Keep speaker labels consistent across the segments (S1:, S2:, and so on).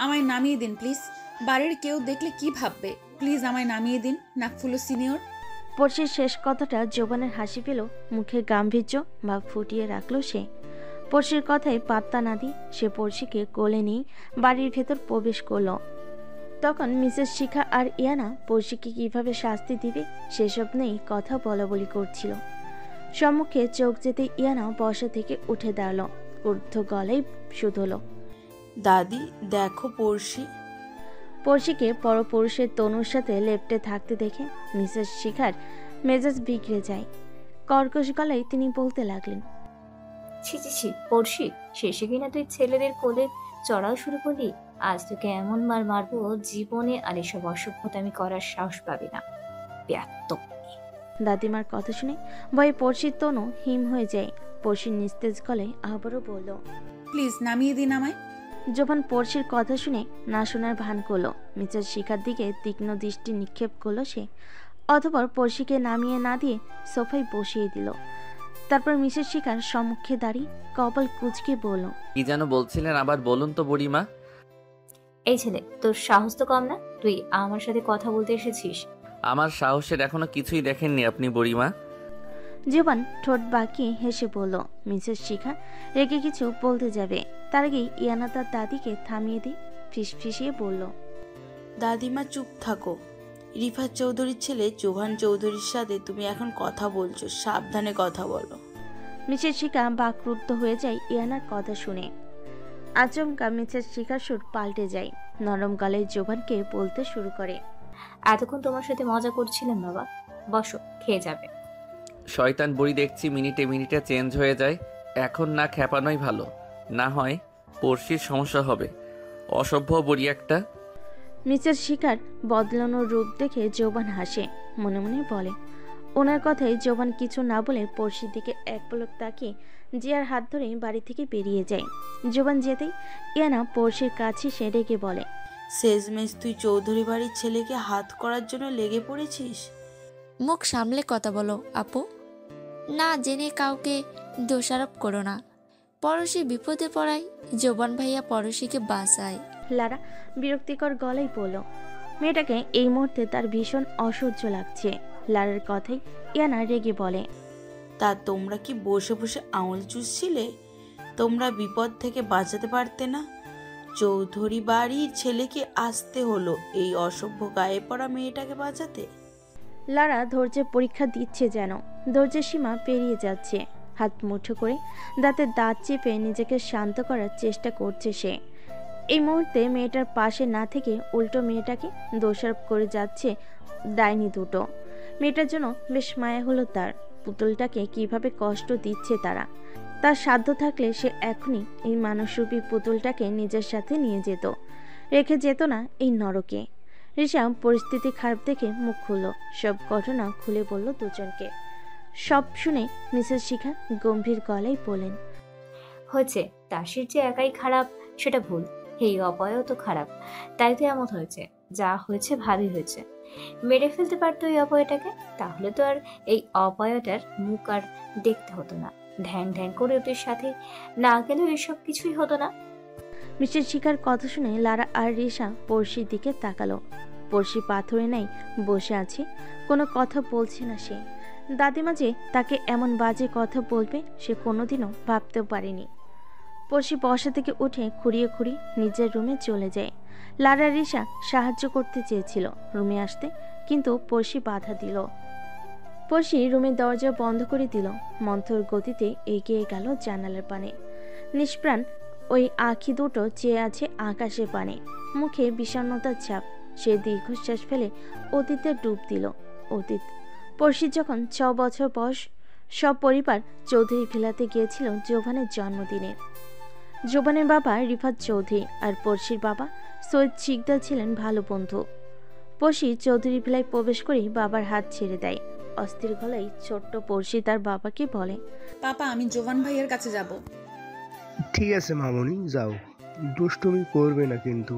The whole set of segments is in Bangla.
S1: আমায় নামিয়ে দিন প্লিজ। বাড়ির কেউ দেখলে কি ভাববে? প্লিজ আমায় নামিয়ে দিন, নাকফুলো সিনিয়র।
S2: পড়শির শেষ কথাটা জোবানের হাসি পেল, মুখে গাম্ভীর্য বা ফুটিয়ে রাখলো সে। পড়শির কথায় পাত্তা না দিয়ে সে পড়শিকে কোলে নিয়ে বাড়ির ভেতর প্রবেশ করলো। তখন মিসেস শিখা আর ইয়ানা পড়শিকে কিভাবে শাস্তি দিবে সেসব নিয়েই কথা বলাবলি করছিল। সম্মুখে চোখ যেতে ইয়ানা বসা থেকে উঠে দাঁড়ালো, ঊর্ধ্ব গলায় শুধলো,
S3: দাদি দেখো পড়শি।
S2: পড়শিকে পরপুরুষের তনুর সাথে লেপ্টে থাকতে দেখে মিসেস শিখার মেজাজ বিগড়ে যায়। কর্কশ গলায় তিনি বলতে লাগলেন,
S4: ছি ছি ছি পড়শি, শেষে কিনা তুই ছেলেদের কোলে চড়াও শুরু করলি। আজ তোকে এমন মার মারবো, জীবনে আর এসব অসভ্যতামি করার সাহস পাবি না। ব্যাত্ত।
S2: দাদিমার কথা শুনে ভয়ে পড়শির তনু হিম হয়ে যায়। পড়শির নিস্তেজ গলায় আবারও বলল,
S1: প্লিজ নামিয়ে দিন আমায়।
S2: যখন পড়শির কথা শুনে না শোনার ভান করলো, মিসেস শিখার দিকে তীক্ষ্ণ দৃষ্টি নিক্ষেপ করলো সে। অতঃপর পড়শিকে নামিয়ে না দিয়ে সোফায় বসিয়ে দিল। তারপর মিসেস শিখার সম্মুখে দাঁড়িয়ে কপাল কুঁচকে বলল,
S5: কি যেন বলছিলেন, আবার বলুন তো বুড়িমা।
S4: এই ছেলে, তোর সাহস তো কম না? তুই আমার সাথে কথা বলতে এসেছিস?
S5: আমার সাহসের এখনো কিছুই দেখেননি আপনি বুড়িমা।
S2: জীবন ঠোঁট বাঁকিয়ে হেসে বলল। মিসেস শিখা রেগে কিছু বলতে যাবে, তার আগেই ইয়ানা তার দাদিকে থামিয়ে দিয়ে ফিসফিসিয়ে বলল,
S3: দাদিমা চুপ থাকো। রিফাত চৌধুরীর ছেলে জোহান চৌধুরীর সাথে তুমি এখন কথা বলছো, সাবধানে কথা বলো।
S2: মিসেস শিখা বাকরুদ্ধ হয়ে যায় ইয়ানার কথা শুনে। আচমকা মিসেস শিখার সুর পাল্টে যায়, নরম গলায় জোবানকে বলতে শুরু করে,
S4: এতক্ষণ তোমার সাথে মজা করছিলাম বাবা, বসো, খেয়ে যাবে।
S5: শয়তান বুড়ি দেখছি মিনিটে মিনিটে চেঞ্জ হয়ে যায়। এখন না খেপানোই ভালো, না হয় পড়শির সমস্যা হবে। অসভ্য বুড়ি একটা।
S2: মিসেস শিখার বদলানো রূপ দেখে জোবান হাসে, মনে মনে বলে, ওনার কথায় জোবান কিছু না বলে পড়শির দিকে এক পলক তাকিয়ে জিয়ার হাত ধরে বাড়ি থেকে বেরিয়ে যায়। জোবান যেতেই ইয়ানা পড়শির কাছে সে ডেকে বলে,
S3: শেষমেশ তুই চৌধুরী বাড়ির ছেলেকে হাত করার জন্য লেগে পড়েছিস।
S6: মুখ সামলে কথা বলো আপু, না জেনে কাউকে দোষারোপ করো না। পড়শি বিপদে পড়ায় জোবান ভাইয়া পড়শিকে বাঁচায়।
S2: লারা বিরক্তিকর গলায় বলল। মেয়েটাকে এই মুহূর্তে তার ভীষণ অসহ্য লাগছে। লারার কথাই ইয়ানা রেগে বলে,
S3: তা তোমরা কি বসে বসে আঙুল চুষছিলে? তোমরা বিপদ থেকে বাঁচাতে পারতে না? চৌধুরী বাড়ির ছেলেকে আসতে হলো এই অসভ্য গায়ে পড়া মেয়েটাকে বাঁচাতে।
S2: লারা ধৈর্যের পরীক্ষা দিচ্ছে, যেন ধৈর্যের সীমা পেরিয়ে যাচ্ছে। হাত মুঠো করে দাঁতে দাঁত চেপে নিজেকে শান্ত করার চেষ্টা করছে সে। এই মুহূর্তে মেয়েটার পাশে না থেকে উল্টো মেয়েটাকে দোষারোপ করে যাচ্ছে ডাইনি দুটো। মেয়েটার জন্য বেশ মায়া হলো তার। পুতুলটাকে কিভাবে কষ্ট দিচ্ছে তারা। তার সাধ্য থাকলে সে এখনই এই মানুষরূপী পুতুলটাকে নিজের সাথে নিয়ে যেত, রেখে যেত না এই নরকে। রিশা পরিস্থিতি খারাপ দেখে মুখ খুলল, সব ঘটনা খুলে বলল দুজনকে। সব শুনে মিসেস শিখা গম্ভীর গলায় বলেন,
S4: হয়েছে, তাসির যে একাই খারাপ সেটা ভুল, এই অপয়ও তো খারাপ, তাই তো এমন হয়েছে। যা হয়েছে ভালোই হয়েছে। মেরে ফেলতে পারতো এই অপয়টাকে, তাহলে তো আর এই অপয়টার মুখ আর দেখতে হতো না। ঢ্যাং ঢ্যাং করে ওদের সাথে না গেলেও এসব কিছুই হতো না।
S2: মিসেস শিখার কথা শুনে লারা আর রিশা পড়শির দিকে তাকালো। পড়শি পাথরে নাই বসে আছে, কোনো কথা বলছে না সে। দাদিমা যে তাকে এমন বাজে কথা বলবে সে কোনোদিনও ভাবতেও পারেনি। পড়শি বসা থেকে উঠে খুঁড়িয়ে খুঁড়িয়ে নিজের রুমে চলে যায়। লারা রিশা সাহায্য করতে চেয়েছিল রুমে আসতে, কিন্তু পড়শি বাধা দিল। পড়শি রুমের দরজা বন্ধ করে দিল। মন্থর গতিতে এগিয়ে গেল জানালার পানে। নিষ্প্রাণ ওই আঁখি দুটো চেয়ে আছে আকাশের পানে, মুখে বিষণ্ণতার ছাপ। সে দীর্ঘশ্বাস ফেলে অতীতে ডুব দিল। অতীত। পড়শির যখন 6 বছর বয়স, সব পরিবার চৌধুরী ভিলাতে গিয়েছিল জোভানের জন্মদিনে। জোবানের বাবা রিফাত চৌধুরী আর পড়শির বাবা সৈয়দ শিকদার ছিলেন ভালো বন্ধু। পড়শি চৌধুরী ভিলায় প্রবেশ করেই বাবার হাত ছেড়ে দেয়। অস্থির গলায় ছোট্ট পড়শি তার বাবাকে বলে,
S1: পাপা আমি জোবান ভাইয়ের কাছে যাব।
S7: ঠিক আছে মামুনি, যাও, দুষ্টুমি করবে না কিন্তু।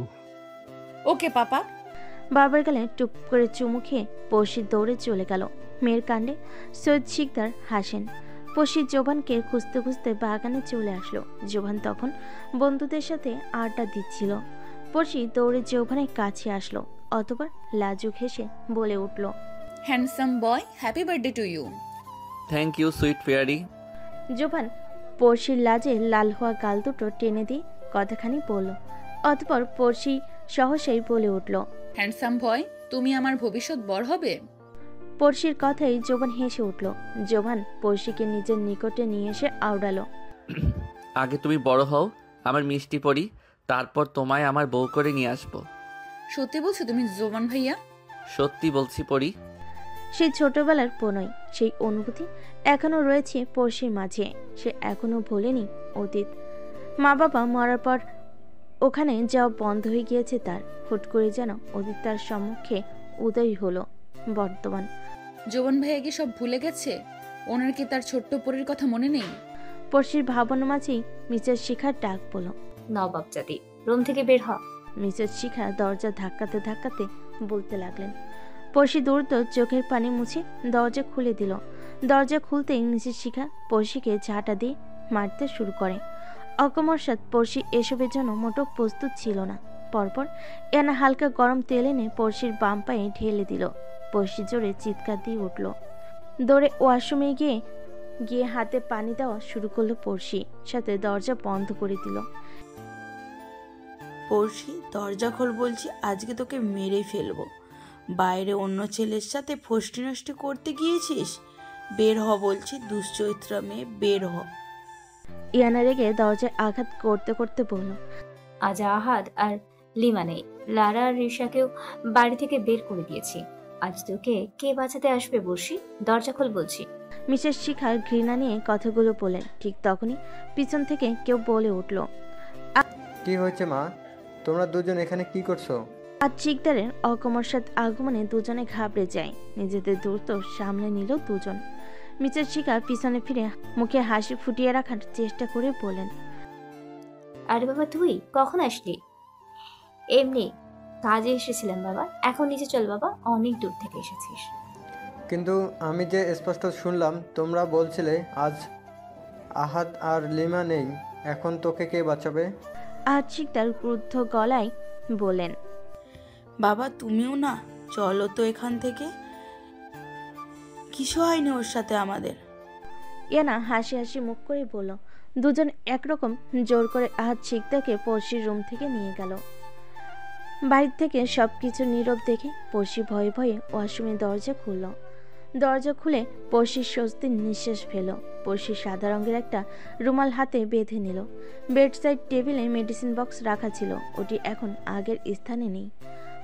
S1: ওকে পাপা।
S2: বাবার গালে টুপ করে চুমু খেয়ে পড়শি দৌড়ে চলে গেল। মেয়ের কাণ্ডে সৈয়দ শিকদার হাসেন। পড়শি জোবানকে খুঁজতে খুঁজতে বাগানে চলে আসলো। জোবান তখন বন্ধুদের সাথে আড্ডা দিচ্ছিল। পড়শি দৌড়ে জোভানের কাছে আসলো, অতঃপর লাজুক হেসে বলে উঠল,
S1: handsome boy, happy birthday to you.
S5: Thank you sweet fairy.
S2: Jovan পড়শির লাজে লাল হওয়া গাল দুটো টেনে দিয়ে কথাখানি বলল, অতঃপর পড়শি সহসাই বলে উঠল,
S1: হ্যান্ডসাম বয়, তুমি আমার ভবিষ্যৎ বর হবে।
S2: পড়শির কথাই জোবান হেসে উঠল। জোবান পড়শিকে নিজের নিকটে নিয়ে এসে আওড়ালো,
S5: আগে তুমি বড় হও আমার মিষ্টি পরি, তারপর তোমায় আমার বউ করে নিয়ে আসবো।
S1: সত্যি বলছো তুমি জোবান ভাইয়া?
S5: সত্যি বলছি পরি।
S2: সেই ছোটবেলার প্রণয়, সেই অনুভূতি এখনো রয়েছে পড়শির মাঝে। সে এখনো ভোলেনি অতীত। মা বাবা মরার পর ওখানে যাওয়া বন্ধ হয়ে গিয়েছে তার। হুট করে যেন অতীত তার সম্মুখে উদয় হলো। বর্তমান
S1: জোবান ভাইয়া কি সব ভুলে গেছে? ওনার কি তার ছোট্ট পরীর কথা মনে নেই?
S2: পড়শির ভাবনার মাঝেই মিসেস শিখার ডাক পড়ল,
S4: নবাব জাতি, রুম থেকে বের হ।
S2: মিসেস শিখা দরজা ধাক্কাতে ধাক্কাতে বলতে লাগলেন। পড়শি দ্রুত চোখের পানি মুছে দরজা খুলে দিল। দরজা খুলতেই মিসেস শিখা পড়শিকে ঝাঁটা দিয়ে মারতে শুরু করে। অকস্মাৎ পড়শি এসবের জন্য মোটো প্রস্তুত ছিল না। পরপর এনা হালকা গরম তেল এনে পড়শির বাম পায়ে ঢেলে দিল। পড়শি জোরে চিৎকার দিয়ে উঠল। দৌড়ে ওয়াশরুমে গিয়ে হাতে পানি দেওয়া শুরু করলো পড়শি, সাথে দরজা বন্ধ করে দিল।
S3: পড়শি দরজা খোল বলছি, আজকে তোকে মেরে ফেলবো। বাইরে অন্য ছেলের সাথে ফষ্টি নষ্টি করতে গিয়েছিস? বের হ বলছি, দুশ্চরিত্রা মেয়ে, বের হ।
S2: ইয়ানা রেগে দরজায় আঘাত করতে করতে বলল,
S4: আজ আহাদ আর লিমা নেই, লারা আর রিশাকেও বাড়ি থেকে বের করে দিয়েছি। আজ তোকে কে বাঁচাতে আসবে বর্ষি? দরজা খোল বলছি।
S2: মিসেস শিখা ঘৃণা নিয়ে কথাগুলো বলেন। ঠিক তখনই পিছন থেকে কেউ বলে উঠল,
S8: কি হয়েছে মা? তোমরা দুজন এখানে কি করছো?
S2: আর চিকদারের অকস্মাৎ আগমনে দুজনে ঘাবড়ে যায়। নিজেদের দ্রুত সামলে নিল দুজন। মিসেস শিখা পিছনে ফিরে মুখে হাসি ফুটিয়ে রাখার চেষ্টা করে বলেন,
S4: আরে বাবা, তুই কখন আসলি? এমনি কাজে এসেছিলাম বাবা। এখন নিচে চল বাবা, অনেক দূর থেকে এসেছিস।
S8: কিন্তু আমি যে স্পষ্ট শুনলাম তোমরা বলছিলে আজ আহাদ আর লিমা নেই, এখন তোকে কে বাঁচাবে?
S2: আর চিকদার ক্রুদ্ধ গলায় বলেন,
S3: বাবা তুমিও না, চলো তো এখান থেকে। কিছু হয়নি ওর সাথে আমাদের।
S2: ইয়ানা হাসি হাসি মুখ করে বলল। দুজন একরকম জোর করে আহাদ চিকদাকে পড়শির রুম থেকে নিয়ে গেল। বাইরে থেকে সবকিছু নীরব দেখে পড়শি ভয়ে ভয়ে ওয়াশরুমে দরজা খুলল। দরজা খুলে পড়শির স্বস্তির নিঃশ্বাস ফেল। পড়শি সাদা রঙের একটা রুমাল হাতে বেঁধে নিল। বেড সাইড টেবিলে মেডিসিন বক্স রাখা ছিল, ওটি এখন আগের স্থানে নেই।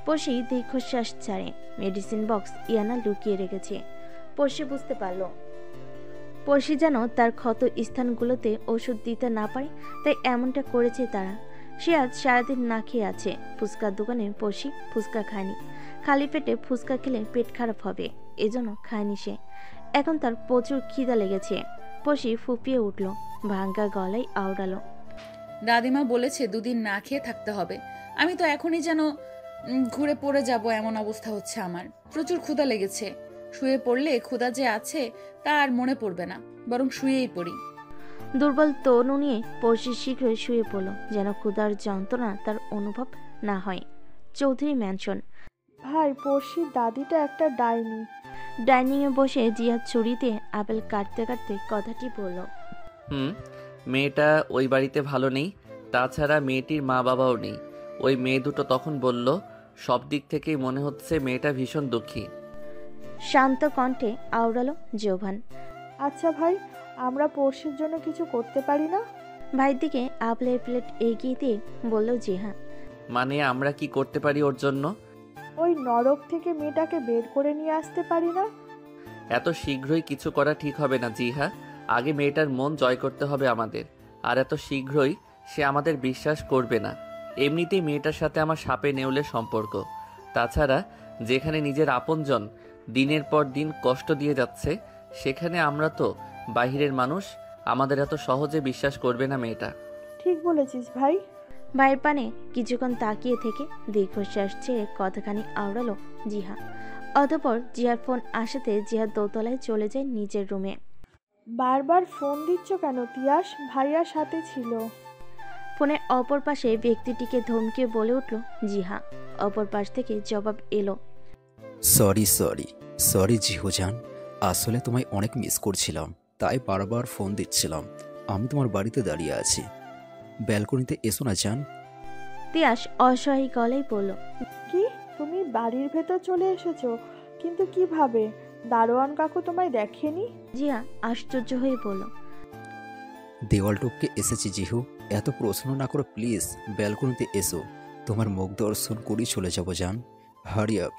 S2: পড়শি দীর্ঘশ্বাস ছাড়ে। মেডিসিন বক্স ইয়ানা লুকিয়ে রেখেছে। পড়শি বুঝতে পারল পড়শি যেন তার ক্ষত স্থানগুলোতে ওষুধ দিতে না পারে, তাই এমনটা করেছে তারা। সে আজ সারাদিন না খেয়ে আছে। ফুচকার দোকানে পড়শি ফুচকা খায়নি। খালি পেটে ফুচকা খেলে পেট খারাপ হবে, এজন্য খায়নি সে। এখন তার প্রচুর খিদা লেগেছে। পড়শি ফুপিয়ে উঠল, ভাঙ্গা গলায় আওড়ালো,
S1: দাদিমা বলেছে দুদিন না খেয়ে থাকতে হবে। আমি তো এখনই যেন ঘুরে পড়ে যাব এমন অবস্থা হচ্ছে আমার। প্রচুর ক্ষুধা লেগেছে। শুয়ে পড়লে ক্ষুধা যে আছে তা আর মনে পড়বে না, বরং শুয়েই পড়ি।
S2: দুর্বল তনু নিয়ে পড়শি শীঘ্রই শুয়ে পড়ল, যেন ক্ষুধার যন্ত্রণা তার অনুভব না হয়। চৌধুরী ম্যানশন।
S9: ভাই, পড়শির দাদিটা একটা ডাইনি।
S2: ডাইনিংয়ে বসে জিহাদ ছুরিতে আপেল কাটতে কাটতে কথাটি বলল।
S5: মেয়েটা ওই বাড়িতে ভালো নেই, তাছাড়া মেয়েটির মা বাবাও নেই। ওই মেয়ে দুটো তখন বলল, সব দিক থেকেই মনে হচ্ছে মেয়েটা ভীষণ দুঃখী।
S2: শান্ত কণ্ঠে আওড়ালো জোভান।
S9: আচ্ছা ভাই, আমরা পড়শির জন্য কিছু করতে পারি না?
S2: ভাইয়ের দিকে আপেলের প্লেট এগিয়ে দিয়ে বলল জিহা।
S5: মানে আমরা কি করতে পারি ওর জন্য?
S9: ওই নরক থেকে মেয়েটাকে বের করে নিয়ে আসতে পারি না?
S5: এত শীঘ্রই কিছু করা ঠিক হবে না জিহা। আগে মেয়েটার মন জয় করতে হবে আমাদের। আর এত শীঘ্রই সে আমাদের বিশ্বাস করবে না। এমনিতেই মেয়েটার সাথে আমার সাপে নেউলে সম্পর্ক। তাছাড়া যেখানে নিজের আপনজন দিনের পর দিন কষ্ট দিয়ে যাচ্ছে, সেখানে আমরা তো বাহিরের মানুষ, আমাদের এত সহজে বিশ্বাস করবে না মেয়েটা।
S9: ঠিক বলেছিস ভাই।
S2: ভাইয়ের পানে কিছুক্ষণ তাকিয়ে থেকে দীর্ঘশ্বাস ছেড়ে কথাখানি আওড়ালো জিহা। অতঃপর জিহার ফোন আসাতে জিহা দোতলায় চলে যায় নিজের রুমে।
S9: বারবার ফোন দিচ্ছ কেন তিয়াস? ভাইয়ার সাথে ছিল।
S2: ফোনের অপর পাশে ব্যক্তিটিকে ধমকে বলে উঠল জিহা। অপর পাশ থেকে জবাব এলো,
S10: সরি সরি সরি জিহুজান, আসলে তোমায় অনেক মিস করছিলাম, তাই বারবার ফোন দিচ্ছিলাম। আমি তোমার বাড়িতে দাঁড়িয়ে আছি, ব্যালকনিতে এসো না জান।
S2: তিয়াস অসহায় গলায় বলল,
S9: কি, তুমি বাড়ির ভেতর চলে এসেছো? কিন্তু কিভাবে? দারোয়ান কাকু তোমায় দেখেনি?
S2: জিয়া আশ্চর্য হয়ে বলল,
S10: দেওয়াল টপকে এসেছি জিহু, এত প্রশ্ন না করো প্লিজ, ব্যালকনিতে এসো, তোমার মুখ দর্শন করেই চলে যাবো জান, হারি আপ।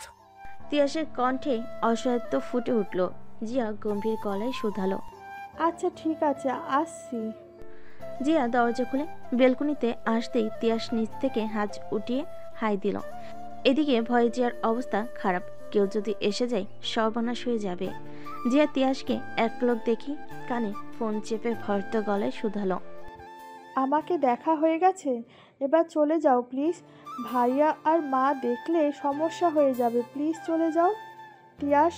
S2: তিয়াসের কণ্ঠে অসহায়ত্ব ফুটে উঠল। জিয়া গম্ভীর গলায় শুধালো,
S9: আচ্ছা ঠিক আছে, আসছি।
S2: জিয়া দরজা খুলে বেলকনিতে আসতেই তিয়াস নিচ থেকে হাত উঠিয়ে হাই দিল। এদিকে ভয়ে জিয়ার অবস্থা খারাপ, কেউ যদি এসে যায় সর্বনাশ হয়ে যাবে। জিয়া তিয়াসকে এক লোক দেখি কানে ফোন চেপে ভর্ত গলায় শুধালো,
S9: আমাকে দেখা হয়ে গেছে, এবার চলে যাও প্লিজ। ভাইয়া আর মা দেখলে সমস্যা হয়ে যাবে, প্লিজ চলে যাও। তিয়াস।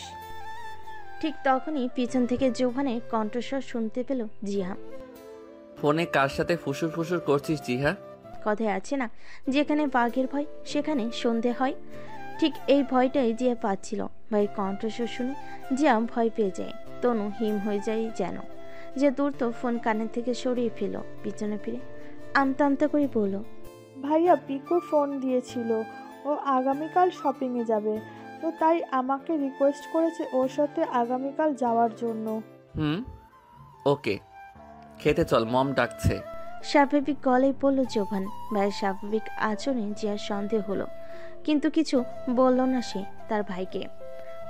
S2: ঠিক তখনই পিছন থেকে জোভানের কণ্ঠস্বর শুনতে পেল জিয়া।
S5: ফোনে কার সাথে ফুসুর ফুসুর করছিস জিহা?
S2: কথায় আছে না, যেখানে বাঘের ভয় সেখানে সন্ধে হয়। ঠিক এই ভয়টাই জিয়া পাচ্ছিল। ভাইয়ের কণ্ঠস্বর শুনে জিয়া ভয় পেয়ে যায়, তনু হিম হয়ে যায় যেন। যে দ্রুত ফোন কানের থেকে সরিয়ে ফেল, পিছনে ফিরে আমতা আমতা করে বলল,
S9: ভাইয়া পিকু ফোন দিয়েছিল, ও আগামীকাল শপিংয়ে যাবে, তো তাই আমাকে রিকোয়েস্ট করেছে ওর সাথে আগামীকাল যাওয়ার জন্য।
S5: ওকে, খেতে চল, মম ডাকছে।
S2: স্বাভাবিক গলায় বলল জোভান। ভাইয়ের স্বাভাবিক আচরণে জিয়ার সন্দেহ হলো, কিন্তু কিছু বলল না সে তার ভাইকে।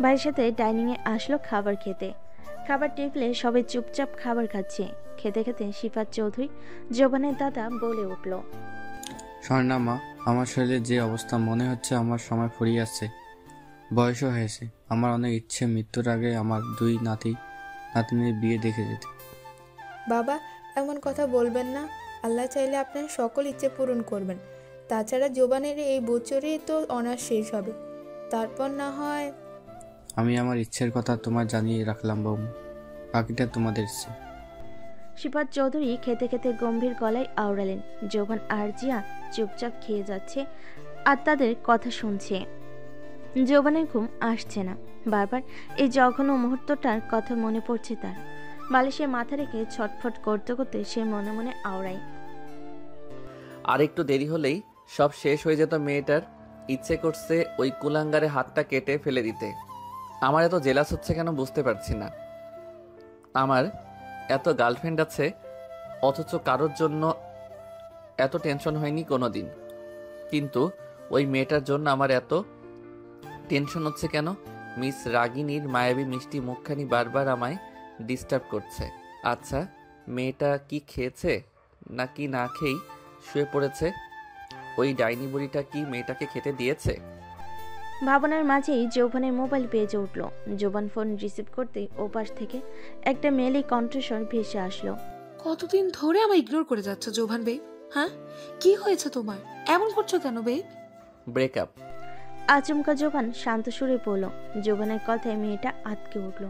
S2: ভাইয়ের সাথে ডাইনিংয়ে আসলো খাবার খেতে। খাবার টেবিলে সবাই চুপচাপ খাবার খাচ্ছে। খেতে খেতে সিফাত চৌধুরী জোভানের দাদা বলে উঠল,
S11: স্বর্ণা মা, আমার শরীরের যে অবস্থা, মনে হচ্ছে আমার সময় ফুরিয়ে আসছে, বয়সও হয়েছে। আমার অনেক ইচ্ছে মৃত্যুর আগে আমার 2 নাতিনের বিয়ে দেখে যেতে।
S12: বাবা, এমন কথা বলবেন না। আল্লাহ চাইলে আপনার সকল ইচ্ছে পূরণ করবেন। তাছাড়া জোবানের এই বছরই তো অনার্স শেষ হবে, তারপর না হয়।
S11: আমি আমার ইচ্ছের কথা তোমার জানিয়ে রাখলাম বৌমা, বাকিটা তোমাদের ইচ্ছে।
S2: সিফাত চৌধুরী খেতে খেতে গম্ভীর গলায় আওড়ালেন। জোভান আর জিয়া চুপচাপ খেয়ে যাচ্ছে আর তাদের কথা শুনছে। জোভানের ঘুম আসছে না, বারবার এই জঘন্য মুহূর্তটার কথা মনে পড়ছে তার। বালিশে মাথা রেখে ছটফট করতে করতে সে মনে মনে আওড়ায়,
S5: আর একটু দেরি হলেই সব শেষ হয়ে যেত মেয়েটার। ইচ্ছে করছে ওই কুলাঙ্গারে হাতটা কেটে ফেলে দিতে। আমার এত জেলাস হচ্ছে কেন বুঝতে পারছি না। আমার এত গার্লফ্রেন্ড আছে, অথচ কারোর জন্য এত টেনশন হয়নি কোনো দিন। কিন্তু ওই মেয়েটার জন্য আমার এত টেনশন হচ্ছে কেন? মিস রাগিনীর মায়াবী মিষ্টি মুখখানি বারবার আমায় ডিস্টার্ব করছে। আচ্ছা, মেয়েটা কি খেয়েছে নাকি না খেয়েই শুয়ে পড়েছে? ওই ডাইনি বুড়িটা কি মেয়েটাকে খেতে দিয়েছে?
S2: ভাবনার মাঝেই যৌবনের মোবাইল বেজে উঠল। যৌবন ফোন রিসিভ করতেই ওপাশ থেকে একটা মেয়েলি কণ্ঠস্বর ভেসে আসলো,
S13: কতদিন ধরে আমায় ইগনোর করে যাচ্ছ জোভান বেব? হ্যাঁ, কি হয়েছে তোমার? এমন করছো কেন বেব?
S5: ব্রেকআপ।
S2: আচমকা যৌবন শান্ত সুরে বলল। যৌবনের কথায় মেয়েটা আটকে উঠল।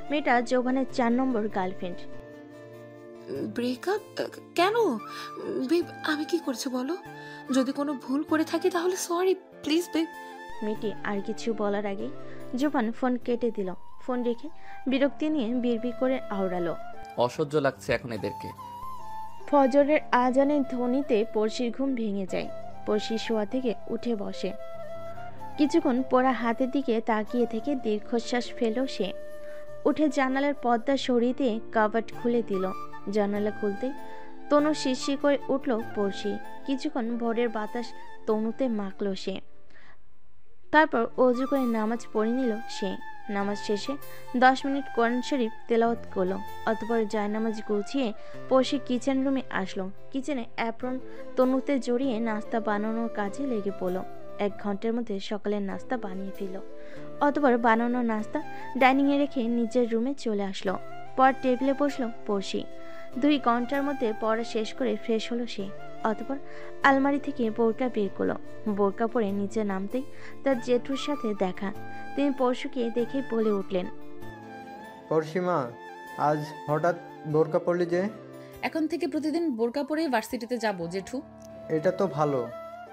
S2: মেয়েটা যৌবনের 4 নম্বর গার্লফ্রেন্ড।
S13: ব্রেকআপ? কেন বেব? আমি কি করছি বলো? যদি কোনো ভুল করে থাকি তাহলে সরি প্লিজ বেব।
S2: মেয়েটি আর কিছু বলার আগেই যৌবন ফোন কেটে দিল। ফোন রেখে বিরক্তি নিয়ে বিড়বিড় করে আওড়ালো,
S5: অসহ্য লাগছে এখন এদেরকে।
S2: ফজরের আজানের ধ্বনিতে পড়শির ঘুম ভেঙে যায়। পড়শি শোয়া থেকে উঠে বসে। কিছুক্ষণ পড়া হাতের দিকে তাকিয়ে থেকে দীর্ঘশ্বাস ফেল সে। উঠে জানালার পর্দা সরিয়ে দিয়ে কাভার্ড খুলে দিল। জানালা খুলতে তনু শিরশির করে উঠল পড়শি। কিছুক্ষণ ভোরের বাতাস তনুতে মাখল সে। তারপর অজু করে নামাজ পড়ে নিল সে। নামাজ শেষে 10 মিনিট কোরআন শরীফ তেলাওয়াত করলো। অতঃপর জায়নামাজ গুছিয়ে পড়শি কিচেন রুমে আসলো। কিচেনে অ্যাপ্রন তনুতে জড়িয়ে নাস্তা বানানোর কাজে লেগে পড়লো। 1 ঘন্টার মধ্যে সকালের নাস্তা বানিয়ে ফেলল। অতঃপর বানানো নাস্তা ডাইনিংয়ে রেখে নিজের রুমে চলে আসলো। পর টেবিলে বসলো পড়শি। 2 ঘন্টার মধ্যে পড়া শেষ করে ফ্রেশ হলো সে। অতঃপর আলমারি থেকে বোরকা বের করলো। বোরকা পরে নিচে নামতেই তার জেঠুর সাথে দেখা। তিনি পরশুকে দেখে বলে উঠলেন,
S8: পরশিমা, আজ হঠাৎ বোরকা পরলি যে?
S1: এখন থেকে প্রতিদিন বোরকা পরেই ভার্সিটিতে যাব জেঠু।
S8: এটা তো ভালো।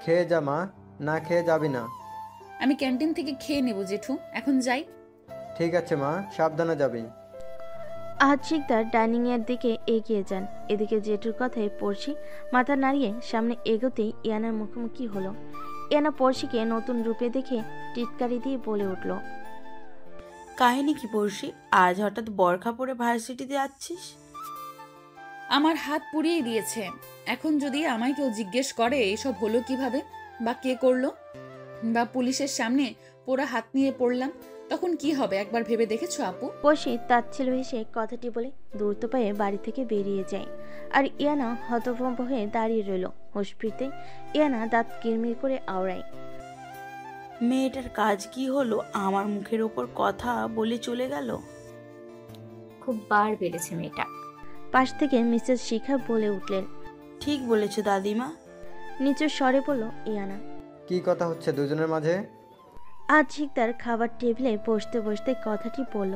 S8: খেয়ে যা মা, না খেয়ে যাবি না।
S1: আমি ক্যান্টিন থেকে খেয়ে নেব জেঠু, এখন যাই।
S8: ঠিক আছে মা, সাবধানে যাবি।
S2: আহাদ শিকদার ডাইনিং এর দিকে এগিয়ে যান। এদিকে জেঠুর কথায় পড়শি মাথা নাড়িয়ে সামনে এগোতেই ইয়ানার মুখোমুখি হলো। ইয়ানা পড়শিকে নতুন রূপে দেখে টিটকারি দিয়ে বলে উঠল,
S3: কাহিনী কি পড়শি, আজ হঠাৎ বরখা পরে ভার্সিটিতে যাচ্ছিস?
S1: আমার হাত পুড়িয়ে দিয়েছে। এখন যদি আমায় কেউ জিজ্ঞেস করে এসব হলো কিভাবে, বা কে করলো, বা পুলিশের সামনে পোড়া হাত নিয়ে পড়লাম, তখন কি হবে একবার ভেবে দেখেছো আপু?
S2: পড়শি তাচ্ছিল হেসে কথাটি বলে দ্রুত পায়ে বাড়ি থেকে বেরিয়ে যায়। আর ইয়ানা হতভম্ব হয়ে দাঁড়িয়ে রইল। হুঁশ ফিরতে ইয়ানা দাঁত কিরমির করে আওড়ায়,
S3: মেয়েটার কাজ কি হলো? আমার মুখের ওপর কথা বলে চলে গেল।
S4: খুব বার বেড়েছে মেয়েটা।
S2: পাশ থেকে মিসেস শিখা বলে উঠলেন,
S3: ঠিক বলেছো দাদিমা।
S2: নিচু স্বরে বলল ইয়ানা।
S8: কি কথা হচ্ছে দুজনের মাঝে?
S2: আজ শিকদার খাবার টেবিলে বসতে বসতে কথাটি বলল,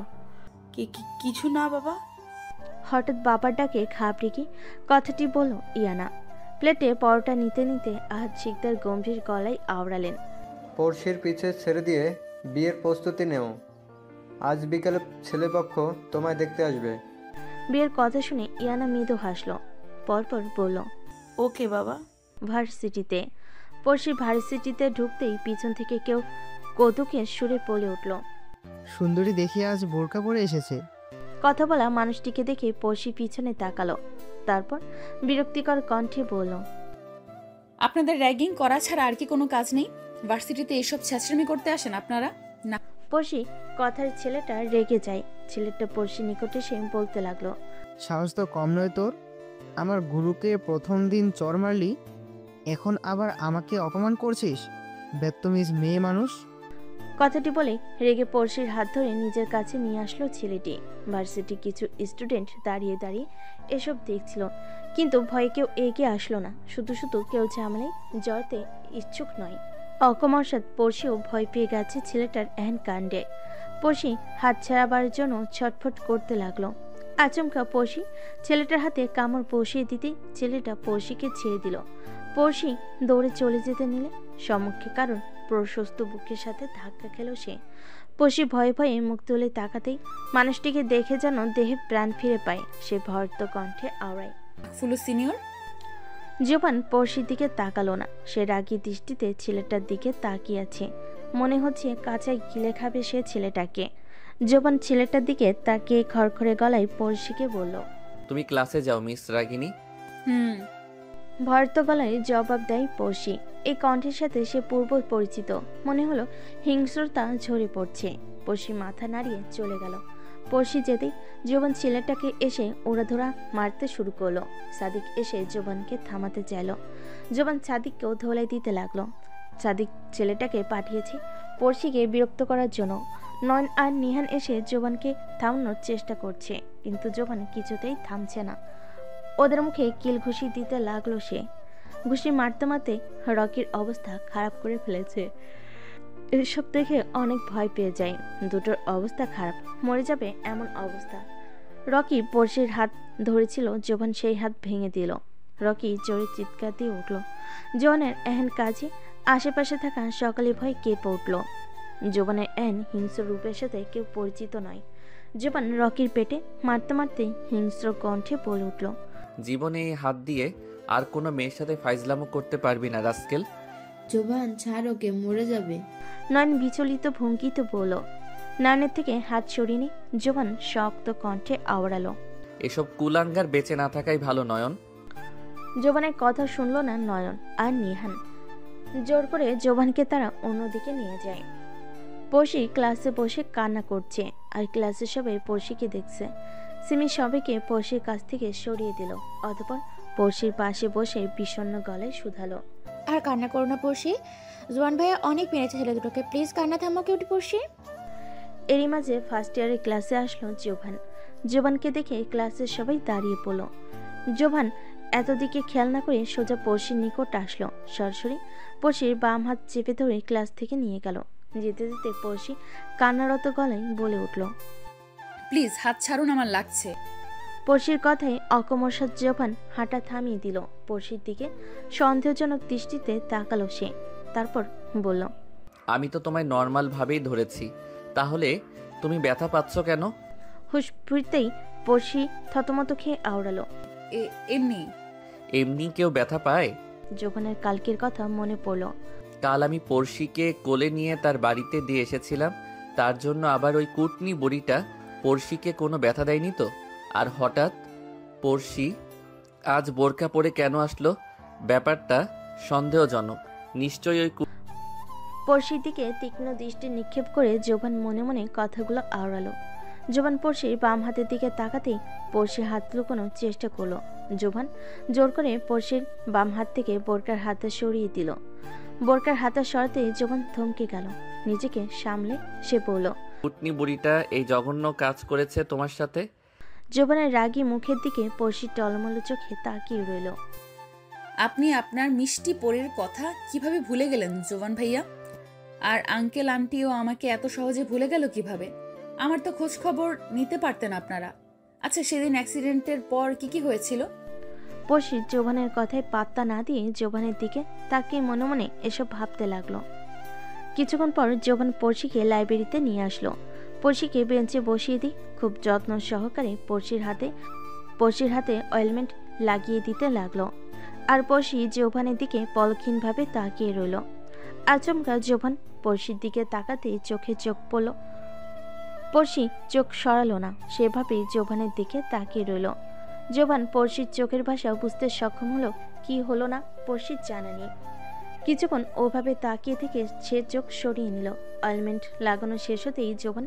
S3: কিছু না বাবা।
S2: হঠাৎ বাবার ডাকে খাবড়ে কি কথাটি বলল ইয়ানা। প্লেটে পরোটা নিতে নিতে আহাদ শিকদার গম্ভীর গলায় আওড়ালেন,
S8: পড়শির পিছে ছেড়ে দিয়ে বিয়ের প্রস্তুতি নেও। আজ বিকালে ছেলেপক্ষ তোমায় দেখতে আসবে।
S2: বিয়ের কথা শুনে ইয়ানা মৃদু হাসলো। পরপর বলল,
S3: ওকে বাবা।
S2: ভার্সিটিতে পড়শি ভার্সিটিতে ঢুকতেই পিছন থেকে কেউ কৌতুকের সুরে বলে উঠল,
S14: সুন্দরী দেখে আজ বোরকা পরে এসেছে।
S2: কথা বলা মানুষটিকে দেখে পড়শি পিছনে তাকালো। তারপর বিরক্তিকর কণ্ঠে বলল,
S1: আপনাদের র্যাগিং করা ছাড়া আর কি কোনো কাজ নেই? ভার্সিটিতে এসব ছ্যাঁচড়ামি করতে আসেন আপনারা? না।
S2: পড়শি কথার ছেলেটা রেগে যায়। ছেলেটা পড়শি নিকটে সে বলতে লাগলো,
S14: সাহস তো কম নয় তোর। আমার গুরুকে প্রথম দিন চর মারলি, এখন আবার আমাকে অপমান করছিস? বেত্তমিজ মেয়ে মানুষ।
S2: কথাটি বলে রেগে পড়শির হাত ধরে নিজের কাছে নিয়ে আসলো ছেলেটি। ভার্সিটি কিছু স্টুডেন্ট দাঁড়িয়ে দাঁড়িয়ে এসব দেখছিল, কিন্তু ভয়ে কেউ এগিয়ে আসলো না। শুধু শুধু কেউ ঝামেলায় জড়তে ইচ্ছুক নয়। অকমরসাদ পড়শিও ভয় পেয়ে গেছে ছেলেটার এহেন কাণ্ডে। পড়শি হাত ছাড়াবার জন্য ছটফট করতে লাগলো। আচমকা পড়শি ছেলেটার হাতে কামড় বসিয়ে দিতে ছেলেটা পড়শিকে ছেড়ে দিল। পড়শি দৌড়ে চলে যেতে নিলে সম্মুখে কারণ প্রশস্ত বুকের সাথে ধাক্কা খেল সে। পড়শি ভয়ে ভয়ে মুখ তুলে তাকাতেই মানুষটিকে দেখে যেন দেহে প্রাণ ফিরে পায়। সে ভর্ত কণ্ঠে আওড়ায়,
S1: ফুলু সিনিয়র।
S2: জোবান পড়শির দিকে তাকালো না। সে রাগী দৃষ্টিতে ছেলেটার দিকে তাকিয়ে আছে। মনে হচ্ছে কাঁচায় গিলে খাবে সে ছেলেটাকে। জোবান ছেলেটার দিকে তাকিয়ে খড়খড়ে গলায় পড়শিকে বলল,
S5: তুমি ক্লাসে যাও মিস রাগিনী।
S2: ভর্ত গলায় জবাব দেয় পড়শি। এই কণ্ঠের সাথে সে পূর্ব পরিচিত। মনে হলো হিংস্রতা ঝরে পড়ছে। পড়শি মাথা নাড়িয়ে চলে গেল। পড়শি যেতেই জোবান ছেলেটাকে এসে ওড়াধরা মারতে শুরু করলো। সাদিক এসে জোবানকে থামাতে চাইল। জোবান সাদিককেও ধোলাই দিতে লাগলো। সাদিক ছেলেটাকে পাঠিয়েছে পড়শিকে বিরক্ত করার জন্য। নয়ন আর নিহান এসে জোবানকে থামানোর চেষ্টা করছে, কিন্তু জোবান কিছুতেই থামছে না। ওদের মুখে কিল ঘুষি দিতে লাগলো সে। ঘুষি মারতে মারতে রকির অবস্থা খারাপ করে ফেলেছে। এসব দেখে অনেক ভয় পেয়ে যায়। দুটোর অবস্থা খারাপ, মরে যাবে এমন অবস্থা। রকি পড়শির হাত ধরেছিল, জোবান সেই হাত ভেঙে দিল। রকি জোরে চিৎকার দিয়ে উঠল। জোবানের এহেন কাজে আশেপাশে থাকা সকালে ভয় কেঁপে উঠল। জোবানের এহেন হিংস্র রূপের সাথে কেউ পরিচিত নয়। জোবান রকির পেটে মারতে মারতে হিংস্র কণ্ঠে বলে উঠল,
S5: জীবনে এই হাত দিয়ে আর কোনো মেয়ের সাথে ফাইজলামো করতে পারবি না রাস্কেল।
S15: জোবান ছাড়, ওকে মরে যাবে।
S2: নয়ন বিচলিত ভঙ্গিতে বলল। নয়নের থেকে হাত সরিয়ে নিয়ে জোবান শক্ত কণ্ঠে আওড়ালো,
S5: এসব কুলাঙ্গার বেঁচে না থাকাই ভালো নয়ন।
S2: জোবানের কথা শুনল না নয়ন আর নিহান। জোর করে জোবানকে তারা অন্যদিকে নিয়ে যায়। পড়শি ক্লাসে বসে কান্না করছে, আর ক্লাসে সবাই পড়শিকে দেখছে। সিমি সবাইকে পড়শির কাছ থেকে সরিয়ে দিল। অতঃপর পড়শির পাশে বসে বিষণ্ণ গলায় শুধালো,
S16: আর কান্না করো না পড়শি, জোয়ান ভাইয়া অনেক মেরেছে ছেলে দুটোকে, প্লিজ কান্না থামো কেউটি পড়শি।
S2: এরই মাঝে ফার্স্ট ইয়ারের ক্লাসে আসলো জোভান। জোভানকে দেখে ক্লাসের সবাই দাঁড়িয়ে পড়ল। জোভান এতদিকে খেয়াল না করে সোজা পড়শির নিকট আসলো। সরাসরি পড়শির বাম হাত চেপে ধরে ক্লাস থেকে নিয়ে গেল। যেতে যেতে পড়শি কান্নারত গলায় বলে উঠল,
S1: প্লিজ হাত ছাড়ুন, আমার লাগছে।
S2: পড়শির কথায় অকমর্ষদ জোবান হাঁটা থামিয়ে দিল। পড়শির দিকে সন্দেহজনক দৃষ্টিতে তাকালো সে, তারপর বলল,
S5: আমি তো তোমায় নর্মাল ভাবেই ধরেছি, তাহলে তুমি ব্যথা পাচ্ছ কেন?
S2: হুশ ফিরতেই পড়শি থতমত খেয়ে আওড়ালো,
S1: এমনি।
S5: এমনি কেউ ব্যথা পায়?
S2: জোবানের কালকের কথা মনে পড়ল।
S5: কাল আমি পড়শিকে কোলে নিয়ে তার বাড়িতে দিয়ে এসেছিলাম, তার জন্য আবার ওই কুটনি বুড়িটা পড়শিকে কোনো ব্যথা দেয়নি তো? আর হঠাৎ পড়শি আজ বোরকা পরে কেন আসলো? ব্যাপারটা সন্দেহজনক। নিশ্চয়ই ওই
S2: পড়শির দিকে তীক্ষ্ণ দৃষ্টি নিক্ষেপ করে জোবান মনে মনে কথাগুলো আওড়ালো। জোবান পড়শির বাম হাতের দিকে তাকাতেই পড়শি হাত লুকোনোর চেষ্টা করলো। জোবান জোর করে পড়শির বাম হাত থেকে বোরকার হাতটা সরিয়ে দিল। বোরকার হাতটা সরাতেই জোবান থমকে গেল। নিজেকে সামলে সে বলল,
S5: কুটনি বুড়িটা এই জঘন্য কাজ করেছে তোমার সাথে?
S2: জোবানের রাগী মুখের দিকে পড়শি টলমল চোখে তাকিয়ে রইল।
S1: আপনি আপনার মিষ্টি পরের কথা কিভাবে ভুলে গেলেন জোবান ভাইয়া? আর আঙ্কেল আন্টিও আমাকে এত সহজে ভুলে গেল কিভাবে? আমার তো খোঁজ খবর নিতে পারতেন আপনারা। আচ্ছা, সেদিন অ্যাক্সিডেন্টের পর কি হয়েছিল?
S2: পড়শি জোবানের কথায় পাত্তা না দিয়ে জোবানের দিকে তাকিয়ে মনে মনে এসব ভাবতে লাগলো। কিছুক্ষণ পর জোবান পড়শিকে লাইব্রেরিতে নিয়ে আসলো। পড়শিকে বেঞ্চে বসিয়ে দিই খুব যত্ন সহকারে পড়শির হাতে অয়েলমেন্ট লাগিয়ে দিতে লাগলো। আর পড়শি জোবানের দিকে পলক্ষীনভাবে তাকিয়ে রইল। আচমকা জোবান পড়শির দিকে তাকাতে চোখে চোখ পড়ল। পড়শি চোখ সরালো না, সেভাবেই জোবানের দিকে তাকিয়ে রইল। জোবান পড়শির চোখের ভাষা বুঝতে সক্ষম হলো কি হলো না পড়শির জানা নেই। কিছুক্ষণ ওভাবে তাকিয়ে থেকে সে চোখ সরিয়ে নিল। অয়েলমেন্ট লাগানো শেষ হতেই জোবান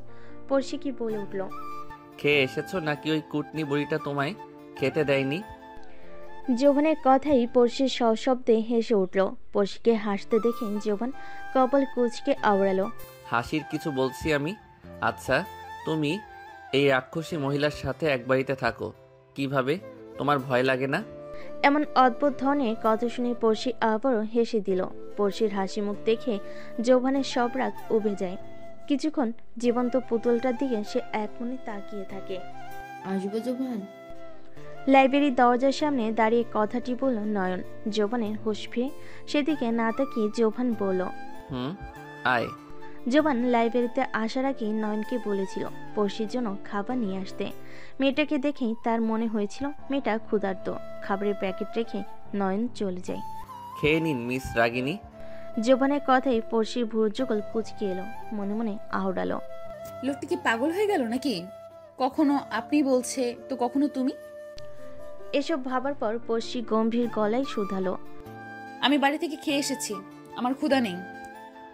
S2: পড়শিকে বলে উঠল,
S5: খেয়ে এসেছো নাকি ওই কুটনি বুড়িটা তোমায় খেতে দেয়নি?
S2: জোবানের কথাই পড়শির সশব্দে হেসে উঠল। পড়শিকে হাসতে দেখে জোবান কপাল কুঁচকে আওড়ালো।
S5: হাসির কিছু বলছি আমি? আচ্ছা, তুমি এই রাক্ষসী মহিলার সাথে এক বাড়িতে থাকো কিভাবে? তোমার ভয় লাগে না?
S2: এমন অদ্ভুত ধরনের কথা শুনে পড়শি আবারও হেসে দিল। পড়শির হাসি মুখ দেখে জোবানের সব রাগ উবে যায়। কিছুক্ষণ জীবন্ত পুতুলটার দিকে সে এক মনে তাকিয়ে থাকে।
S15: আসবো জোবান?
S2: লাইব্রেরির দরজার সামনে দাঁড়িয়ে কথাটি বলল নয়ন। জোবানের হুঁশ ফিরে সেদিকে না তাকিয়ে জোবান বলল,
S5: আয়।
S2: জোবান লাইব্রেরিতে আসার আগে নয়নকে বলেছিল পড়শির জন্য খাবার নিয়ে আসতে। মেয়েটাকে দেখেই তার মনে হয়েছিল মেয়েটা ক্ষুধার্ত। খাবারের প্যাকেট রেখে নয়ন চলে যায়।
S5: খেয়ে নিন মিস রাগিনী।
S2: জোবানের কথাই পড়শির ভুরুযুগল কুচকে এলো। মনে মনে আওড়ালো,
S1: লোকটি কি পাগল হয়ে গেল নাকি? কখনো আপনি বলছে তো কখনো তুমি।
S2: এসব ভাবার পর পড়শি গম্ভীর গলায় শুধালো,
S1: আমি বাড়ি থেকে খেয়ে এসেছি, আমার ক্ষুধা নেই।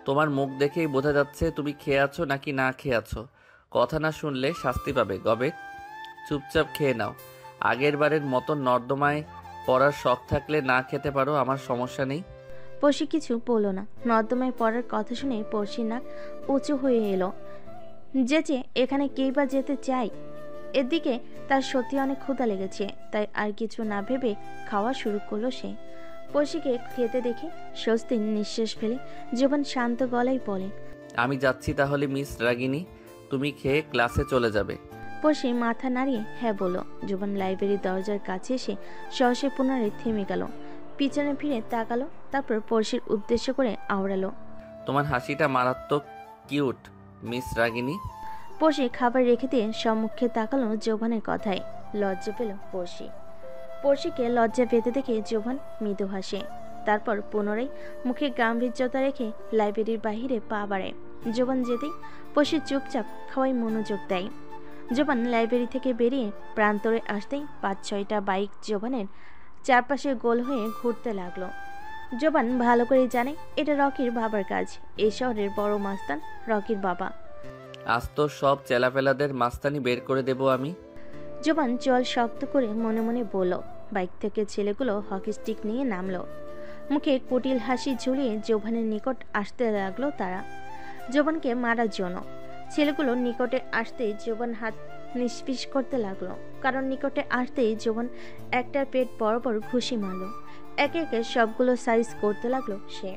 S5: তোমার মুখ দেখেই বোঝা যাচ্ছে তুমি খেয়ে আছো নাকি না খেয়ে আছো। কথা না শুনলে শাস্তি পাবে গবে। চুপচাপ খেয়ে নাও। আগের বারের মতো নর্দমায় পড়ার শখ থাকলে না খেতে পারো, আমার সমস্যা নেই।
S2: পড়শি কিছু বলল না। নর্দমায় পড়ার কথা শুনে পড়শির নাক উঁচু হয়ে এলো। যে এখানে কেই বা যেতে চাই। এদিকে তার সত্যি অনেক ক্ষুধা লেগেছে, তাই আর কিছু না ভেবে খাওয়া শুরু করলো সে। পড়শিকে খেতে দেখে স্বস্তির নিঃশ্বাস ফেলে জোবান শান্ত গলায় বলে,
S5: আমি যাচ্ছি তাহলে মিস রাগিনী, তুমি খেয়ে ক্লাসে চলে যাবে।
S2: পড়শি মাথা নাড়িয়ে হ্যাঁ বলল। জোবান লাইব্রেরির দরজার কাছে এসে সহসে পুনরায় থেমে গেল। পিছনে ফিরে তাকালো, তারপর পড়শির উদ্দেশ্য করে আওড়ালো,
S5: তোমার হাসিটা মারাত্মক কিউট মিস রাগিনী।
S2: পড়শি খাবার রেখে দিয়ে সম্মুখে তাকালো জোবানের কথায়। লজ্জা পেল পড়শি। পড়শিকে লজ্জা পেতে দেখে জোবান মৃদু হাসে। তারপর পুনরায় মুখে গাম্ভীর্যতা রেখে লাইব্রেরির বাহিরে পা বাড়ায়। জোবান যেতেই পড়শি চুপচাপ খাওয়ায় মনোযোগ দেয়। জোবান লাইব্রেরি থেকে বেরিয়ে প্রান্তরে আসতেই ৫-৬টা বাইক জোবানের চারপাশে গোল হয়ে ঘুরতে লাগলো। জোবান ভালো করে জানে এটা রকির বাবার কাজ। এই শহরের বড় মাস্তান রকির বাবা।
S5: আজ তো সব চেলাপেলাদের মাস্তানি বের করে দেব আমি।
S2: জোবান চল শক্ত করে মনে মনে বলল। বাইক থেকে ছেলেগুলো হকি স্টিক নিয়ে নামলো। মুখে কুটিল হাসি ঝুলিয়ে জোবানের নিকট আসতে লাগলো তারা, জোবানকে মারার জন্য। ছেলেগুলো নিকটে আসতেই জোবান হাত নিষ্পিস করতে লাগলো, কারণ নিকটে আসতেই জোবান একটার পেট বরাবর ঘুষি মারল। একে একে সবগুলো সাইজ করতে লাগলো সে।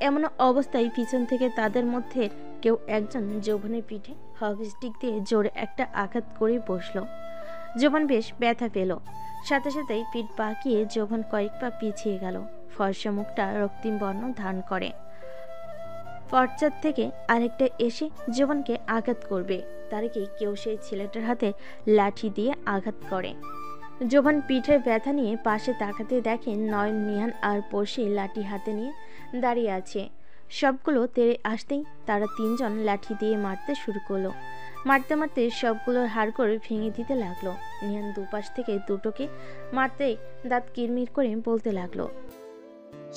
S2: এমন অবস্থায় পিছন থেকে তাদের মধ্যে কেউ একজন জোবানের পিঠে হকি স্টিক দিয়ে জোরে একটা আঘাত করে বসলো। জোবান বেশ ব্যথা পেল। সাথে সাথেই পিঠ বাঁকিয়ে জোবান কয়েক পা পিছিয়ে গেল। ফর্সা মুখটা রক্তিম বর্ণ ধারণ করে। পশ্চাৎ থেকে আরেকটা এসে জোবানকে আঘাত করবে, তার আগে কেউ সেই ছেলেটার হাতে লাঠি দিয়ে আঘাত করে। জোবান পিঠের ব্যথা নিয়ে পাশে তাকাতে দেখে নয়ন, নিহান আর পড়শি লাঠি হাতে নিয়ে দাঁড়িয়ে আছে। সবগুলো তেড়ে আসতেই তারা তিনজন লাঠি দিয়ে মারতে শুরু করলো। মারতে মারতে সবগুলোর হাড় করে ভেঙে দিতে লাগলো। নিহান দুপাশ থেকে দুটোকে মারতে দাঁত কিরমির করে বলতে লাগলো,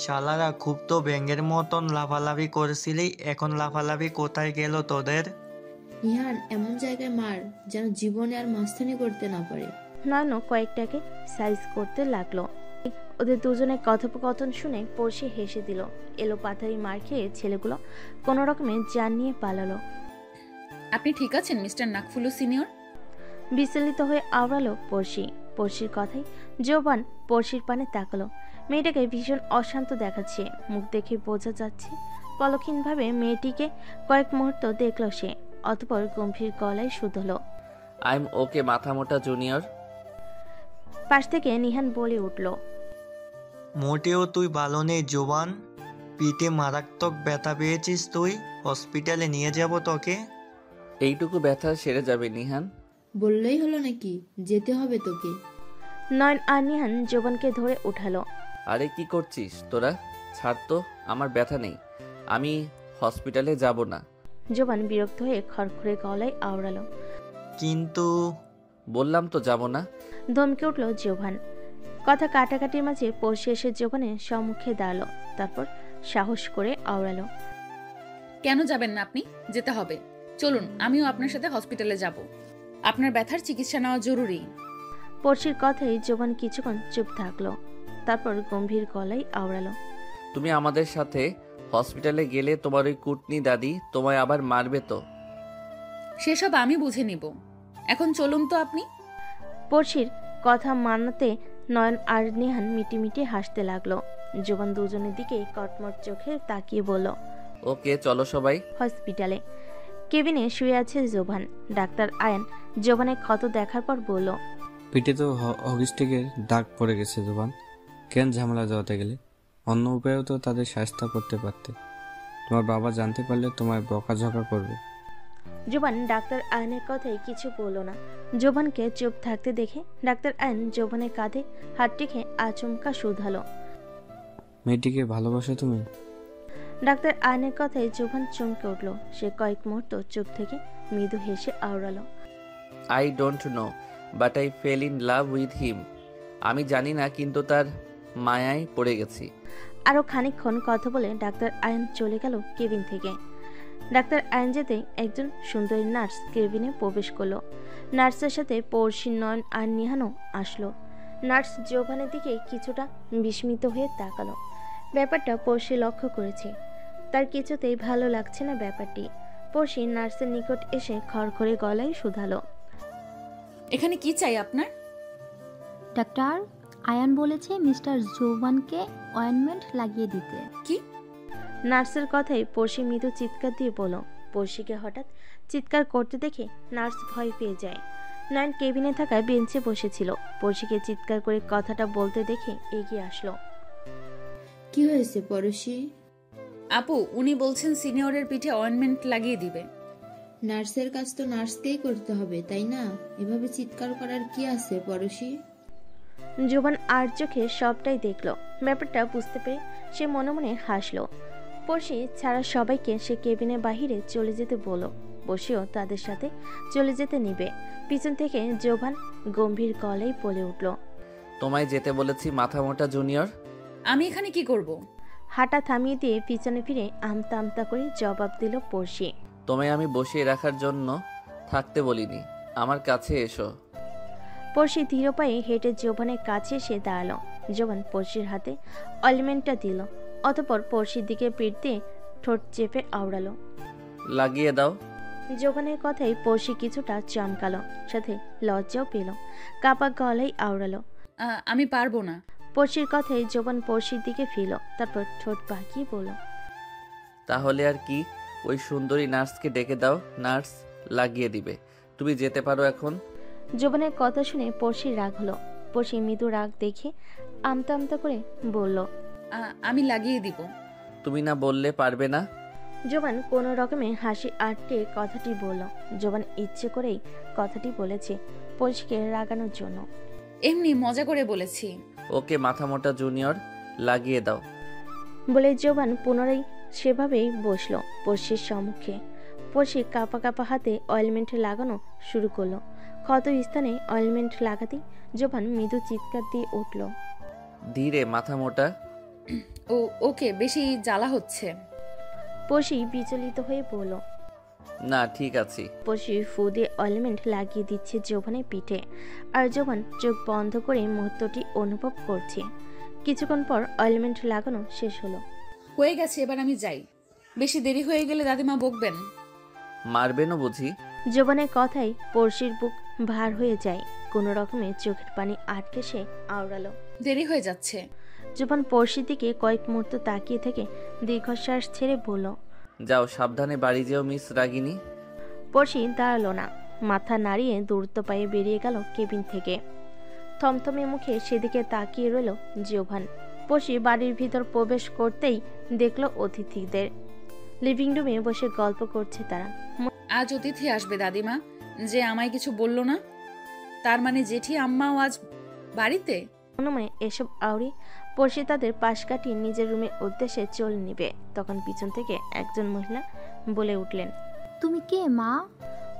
S17: শালারা খুব তো ব্যাঙের মতন লাফালাফি করেছিলি, এখন লাফালাফি কোথায় গেল তোদের?
S15: নিহান এমন জায়গায় মার যেন জীবনে আর মাস্তানি করতে না পারে।
S2: নয়নও কয়েকটাকে সাইজ করতে লাগলো। ওদের দুজনের কথোপকথন শুনে পড়শি হেসে দিল। এলো পাথারি মার খেয়ে ছেলেগুলো কোনো রকমে জান নিয়ে পালালো।
S1: আপনি ঠিক আছেন মিস্টার নাকফুলু সিনিয়র?
S2: বিচলিত হয়ে আওড়ালো পড়শি। পড়শির কথাই জোবান পড়শির পানে তাকালো। মেয়েটাকে ভীষণ অশান্ত দেখাচ্ছে, মুখ দেখে বোঝা যাচ্ছে। পলক্ষীনভাবে মেয়েটিকে কয়েক মুহূর্ত দেখল সে, অতঃপর গম্ভীর গলায় শুধল,
S5: আই এম ওকে মাথা মোটা জুনিয়র।
S2: পাশ থেকে নিহান বলে উঠল,
S17: মোটেও তুই ভালো নেই জোবান, পিঠে মারাত্মক ব্যথা পেয়েছিস তুই, হসপিটালে নিয়ে যাব তোকে।
S5: এইটুকু ব্যথা সেরে যাবে নিহান।
S15: বললেই হলো নাকি, যেতে হবে তোকে।
S2: নয়ন আর নিহান জোবানকে ধরে উঠালো।
S5: আরে কি করছিস তোরা, ছাড় তো, আমার ব্যথা নেই, আমি হসপিটালে যাব না।
S2: জোবান বিরক্ত হয়ে খড়খড়ে গলায় আওড়ালো,
S17: কিন্তু
S5: বললাম তো যাব না।
S2: ধমকে উঠল জোবান। কথা কাটাকাটির মাঝে পড়শি এসে জোবানের সম্মুখে দাঁড়ালো, তারপর সাহস করে আওড়ালো,
S1: কেন যাবেন না আপনি? যেতে হবে, চলুন আমিও আপনার সাথে হসপিটালে যাব, আপনার ব্যথার চিকিৎসা নেওয়া জরুরি।
S2: পড়শির কথাই জোবান কিছুক্ষণ চুপ থাকলো, তারপর গম্ভীর গলায় আওড়ালো,
S5: তুমি আমাদের সাথে হসপিটালে গেলে তোমার ওই কুটনি দাদি তোমায় আবার মারবে তো।
S1: সেসব আমি বুঝে নিব, এখন চলুন তো আপনি।
S2: পড়শির কথা মানাতে নয়ন আর নিহান মিটিমিটি হাসতে লাগলো। জোবান দুজনের দিকে কটমট চোখে তাকিয়ে বলল,
S5: ওকে চলো সবাই।
S2: হসপিটালে কেবিনে শুয়ে আছে জোবান। ডাক্তার আয়ান জোবানের ক্ষত দেখার পর বলল,
S11: পিঠে তো হগিস্টিকের দাগ পড়ে গেছে জোবান, কেন ঝামেলা জড়াতে গেলে? অন্য উপায়েও তো তাদের সাহায্য করতে পারতে। তোমার বাবা জানতে পারলে তোমায় বকাঝকা করবে।
S2: জোবান ডাক্তার আয়নের কথাই কিছু বলল না। জোবানকে চুপ থাকতে দেখে ডাক্তার আয়ন জোবানের কাঁধে হাত রেখে আচমকা শুধালো,
S11: মেয়েটিকে ভালোবাসো তুমি?
S2: ডাক্তার আয়নের কথাই জোবান চমকে উঠল। সে কয়েক মুহূর্ত চুপ থেকে মৃদু হেসে আওড়ালো,
S5: I don't know but I fell in love with him. আমি জানি না, কিন্তু তার মায়ায় পড়ে গেছি।
S2: আরো খানিকক্ষণ কথা বলে ডাক্তার আয়ন চলে গেল কেবিন থেকে। ডাক্তার আয়ন যেতে একজন সুন্দরী নার্স কেবিনে প্রবেশ করলো। নার্সের সাথে পড়শি নয়ন আর নিহানও আসলো। নার্স জোবানের দিকে কিছুটা বিস্মিত হয়ে তাকালো। ব্যাপারটা পড়শি লক্ষ্য করেছে, তার কিছুতেই ভালো লাগছে না ব্যাপারটি। পড়শি নার্সের নিকট এসে খড়খড়ে গলায় শুধালো,
S1: এখানে কি চাই আপনার?
S18: ডাক্তার আয়ান বলেছে মিস্টার জোবানকে অয়েনমেন্ট লাগিয়ে দিতে।
S1: কি?
S2: নার্সের কথাই পড়শি মৃদু চিৎকার দিয়ে বলল। পড়শিকে হঠাৎ চিৎকার করতে দেখে নার্স ভয় পেয়ে যায়। নয়ন কেবিনে থাকা বেঞ্চে বসেছিল। পড়শিকে চিৎকার করে কথাটা বলতে দেখে এগিয়ে আসলো।
S15: কি হয়েছে পড়শি?
S1: আপু, উনি বলছেন সিনিয়রের পিঠে অয়েনমেন্ট লাগিয়ে দিবে।
S15: নার্সের কাজ তো নার্সকেই করতে হবে, তাই না? এভাবে চিৎকার করার কি আছে পড়শি?
S2: জোবান আর চোখে সবটাই দেখলো। ব্যাপারটা বুঝতে পেরে সে মনে মনে হাসলো। পড়শি ছাড়া সবাইকে সে কেবিনে বাহিরে চলে যেতে বলল। বসেও তাদের সাথে চলে যেতে নিবে। পিছন থেকে জোবান গম্ভীর গলায় বলে উঠল,
S5: তোমায় যেতে বলেছি মাথা মোটা জুনিয়র।
S1: আমি এখানে কি করব?
S2: হাঁটা থামিয়ে দিয়ে পিছনে ফিরে আমতা আমতা করে জবাব দিল পড়শি,
S5: তোমায় আমি বসিয়ে রাখার জন্য থাকতে বলিনি, আমার কাছে এসো।
S2: পড়শি ধীর পায়ে হেঁটে জোবানের কাছে এসে দাঁড়ালো। জোবান পড়শির হাতে অলিমেন্টটা দিল, অতঃপর পড়শির দিকে পিঠ দিয়ে ঠোঁট চেপে আওড়ালো,
S5: লাগিয়ে দাও।
S2: জোবানের কথাই পড়শি কিছুটা চমকালো, সাথে লজ্জাও পেল। কাপা গলায় আওড়ালো,
S1: আমি পারবো না।
S2: পড়শির কথাই জোবান পড়শির দিকে ফিরল, তারপর ঠোঁট বাঁকিয়ে বলল,
S5: তাহলে আর কি, ওই সুন্দরী নার্সকে ডেকে দাও, নার্স লাগিয়ে দিবে। তুমি যেতে পারো এখন।
S2: জোবানের কথা শুনে পড়শির রাগ হলো। পড়শি মৃদু রাগ দেখে আমতা আমতা করে বলল,
S1: আমি লাগিয়ে দিব।
S5: তুমি না বললে পারবে না?
S2: জোবান কোনো রকমে হাসি আটকে কথাটি বলল। জোবান ইচ্ছে করেই কথাটি বলেছে পড়শিকে রাগানোর জন্য।
S1: এমনি মজা করে বলেছি।
S5: ওকে মাথা মোটা জুনিয়র, লাগিয়ে দাও
S2: বলে জোবান পুনরায় সেভাবেই বসলো পড়শির সম্মুখে। পড়শি কাঁপা কাঁপা হাতে অয়েলমেন্ট লাগানো শুরু করলো। ক্ষত স্থানে অয়েলমেন্ট লাগাতেই জোবান মৃদু চিৎকার দিয়ে উঠল,
S5: ধীরে মাথা মোটা।
S1: ওকে, বেশি জ্বালা হচ্ছে।
S2: পড়শি বিচলিত হয়ে বলল,
S5: না ঠিক আছে।
S2: পড়শি ফু দিয়ে অয়েলমেন্ট লাগিয়ে দিচ্ছে জোবানের পিঠে, আর জোবান চোখ বন্ধ করে মুহূর্তটি অনুভব করছে। কিছুক্ষণ পর অয়েলমেন্ট লাগানো শেষ হলো।
S1: হয়ে গেছে, এবার আমি যাই। বেশি দেরি হয়ে গেলে দাদিমা বকবেন।
S5: মারবেনও বুঝি?
S2: জোবানের কথাই পড়শির বুক ভার হয়ে যায়। কোনো রকমে চোখের পানি আটকে সে আওড়ালো,
S1: দেরি হয়ে যাচ্ছে।
S2: জোবান পড়শির দিকে কয়েক মুহূর্ত তাকিয়ে থেকে দীর্ঘশ্বাস ছেড়ে বলল,
S5: যাও সাবধানে বাড়ি যেও মিস রাগিনী।
S2: পড়শি দাঁড়ালো না, মাথা নাড়িয়ে দ্রুত পায়ে বেরিয়ে গেল কেবিন থেকে। থমথমে মুখে সেদিকে তাকিয়ে রইল জোভান। পড়শি বাড়ির ভিতর প্রবেশ করতেই দেখল অতিথিদের। লিভিং রুমে বসে গল্প করছে তারা।
S1: আজ অতিথি আসবে দাদিমা, যে আমায় কিছু বললো না, তার মানে জেঠি আম্মাও আজ বাড়িতে।
S2: মনে এসব আউড়ি পড়শি তাদের পাশ কাটিয়ে নিজের রুমের উদ্দেশ্যে চলে নিবে। তখন পিছন থেকে একজন মহিলা বলে উঠলেন,
S18: তুমি কে মা?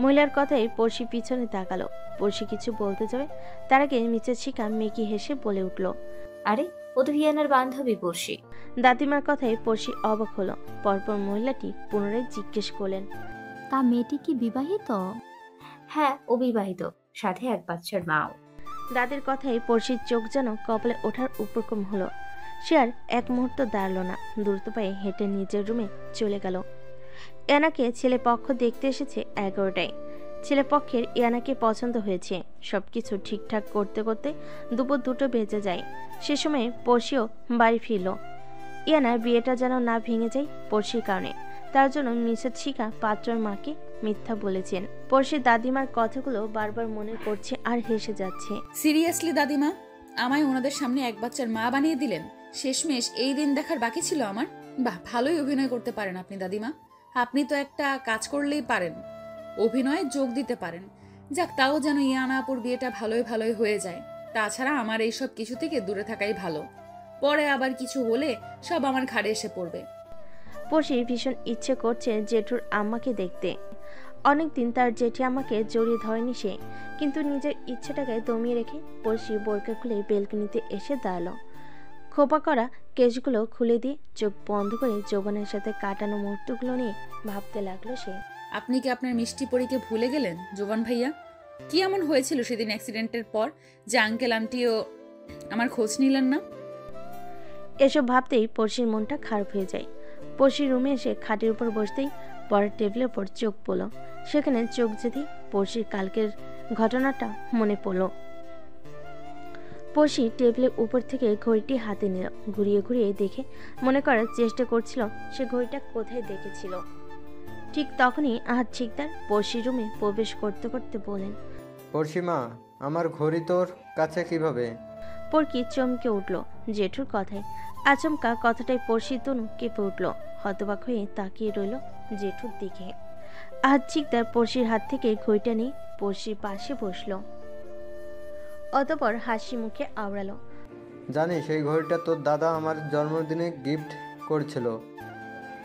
S2: মহিলার কথায় পড়শি পিছনে তাকালো। পড়শি কিছু বলতে যাবে, তার আগে মিসেস শিখা মেকি হেসে বলে উঠল,
S4: আরে ও তো ভিয়ানার বান্ধবী পড়শি।
S2: দাদিমার কথায় পড়শি অবাক হলো। পরপর মহিলাটি পুনরায় জিজ্ঞেস করলেন,
S18: তা মেয়েটি কি বিবাহিত?
S4: হ্যাঁ, ও বিবাহিত, সাথে এক বাচ্চার মাও।
S2: দাদির কথায় পড়শির চোখ যেন কপালে ওঠার উপক্রম হলো। সে আর এক মুহূর্ত দাঁড়ালো না, দ্রুত পায়ে হেঁটে নিজের রুমে চলে গেল। ইয়ানাকে ছেলে পক্ষ দেখতে এসেছে 11টায়। ছেলে পক্ষের ইয়ানাকে পছন্দ হয়েছে। সবকিছু ঠিকঠাক করতে করতে দুপুর 2টো বেজে যায়। সে সময় পড়শিও বাড়ি ফিরল। ইয়ানার বিয়েটা যেন না ভেঙে যায় পড়শির কারণে। তার জন্য মিসেস শিখা পাত্রর মাকে মিথ্যা বলেছেন। পড়শির দাদিমার কথাগুলো বারবার মনে পড়ছে আর হেসে যাচ্ছে।
S1: সিরিয়াসলি দাদিমা, আমায় ওনাদের সামনে এক বাচ্চার মা বানিয়ে দিলেন। শেষমেশ এই দিন দেখার বাকি ছিল আমার। বাহ, ভালোই অভিনয় করতে পারেন আপনি দাদিমা। আপনি তো একটা কাজ করলেই পারেন, অভিনয়ে যোগ দিতে পারেন। যাক, তাও যেন ইয়ানা আপুর বিয়েটা ভালোই ভালোই হয়ে যায়। তাছাড়া আমার এইসব কিছু থেকে দূরে থাকাই ভালো। পরে আবার কিছু হলে সব আমার ঘাড়ে এসে পড়বে।
S2: পড়শি ভীষণ ইচ্ছে করছে জেঠুর আম্মাকে দেখতে। অনেকদিন তার জেঠি আমাকে জড়িয়ে ধরেনি সে, কিন্তু নিজের ইচ্ছেটাকে দমিয়ে রেখে পড়শি বোরকা খুলে বেলকনিতে এসে দাঁড়ালো। খোপা করা কেশগুলো খুলে দিয়ে চোখ বন্ধ করে যৌবনের সাথে কাটানো মুহূর্তগুলো নিয়ে ভাবতে লাগলো সে।
S1: আপনি কি আপনার মিষ্টি পরীকে ভুলে গেলেন জোবান ভাইয়া? কি এমন হয়েছিল সেদিন অ্যাক্সিডেন্টের পর যে আঙ্কেল আন্টিও আমার খোঁজ নিলেন না?
S2: এসব ভাবতেই পড়শির মনটা খারাপ হয়ে যায়। পড়শির রুমে এসে খাটের উপর বসতেই পরের টেবিলের উপর চোখ পড়ল। সেখানে চোখ যেতেই পড়শির কালকের ঘটনাটা মনে পড়ল। পড়শি টেবিলের উপর থেকে ঘড়িটি হাতে নিল। ঘুরিয়ে ঘুরিয়ে দেখে মনে করার চেষ্টা করছিল সে ঘড়িটা কোথায় দেখেছিল। ঠিক তখনই আহাদ শিকদার পড়শির রুমে প্রবেশ করতে করতে বলেন,
S8: পড়শিমা, আমার ঘড়ি তোর কাছে কিভাবে?
S2: পড়কি চমকে উঠল জেঠুর কথায়। আচমকা কথাটাই পড়শি তনু কেঁপে উঠল। হতবাক হয়ে তাকিয়ে রইল জেঠুর দিকে। আহাদ শিকদার পড়শির হাত থেকে ঘড়িটা নিয়ে পড়শির পাশে বসলো। অতপর হাসি মুখে আওড়ালো,
S8: জানিস এই ঘড়িটা তোর দাদা আমার জন্মদিনে গিফট করেছিল।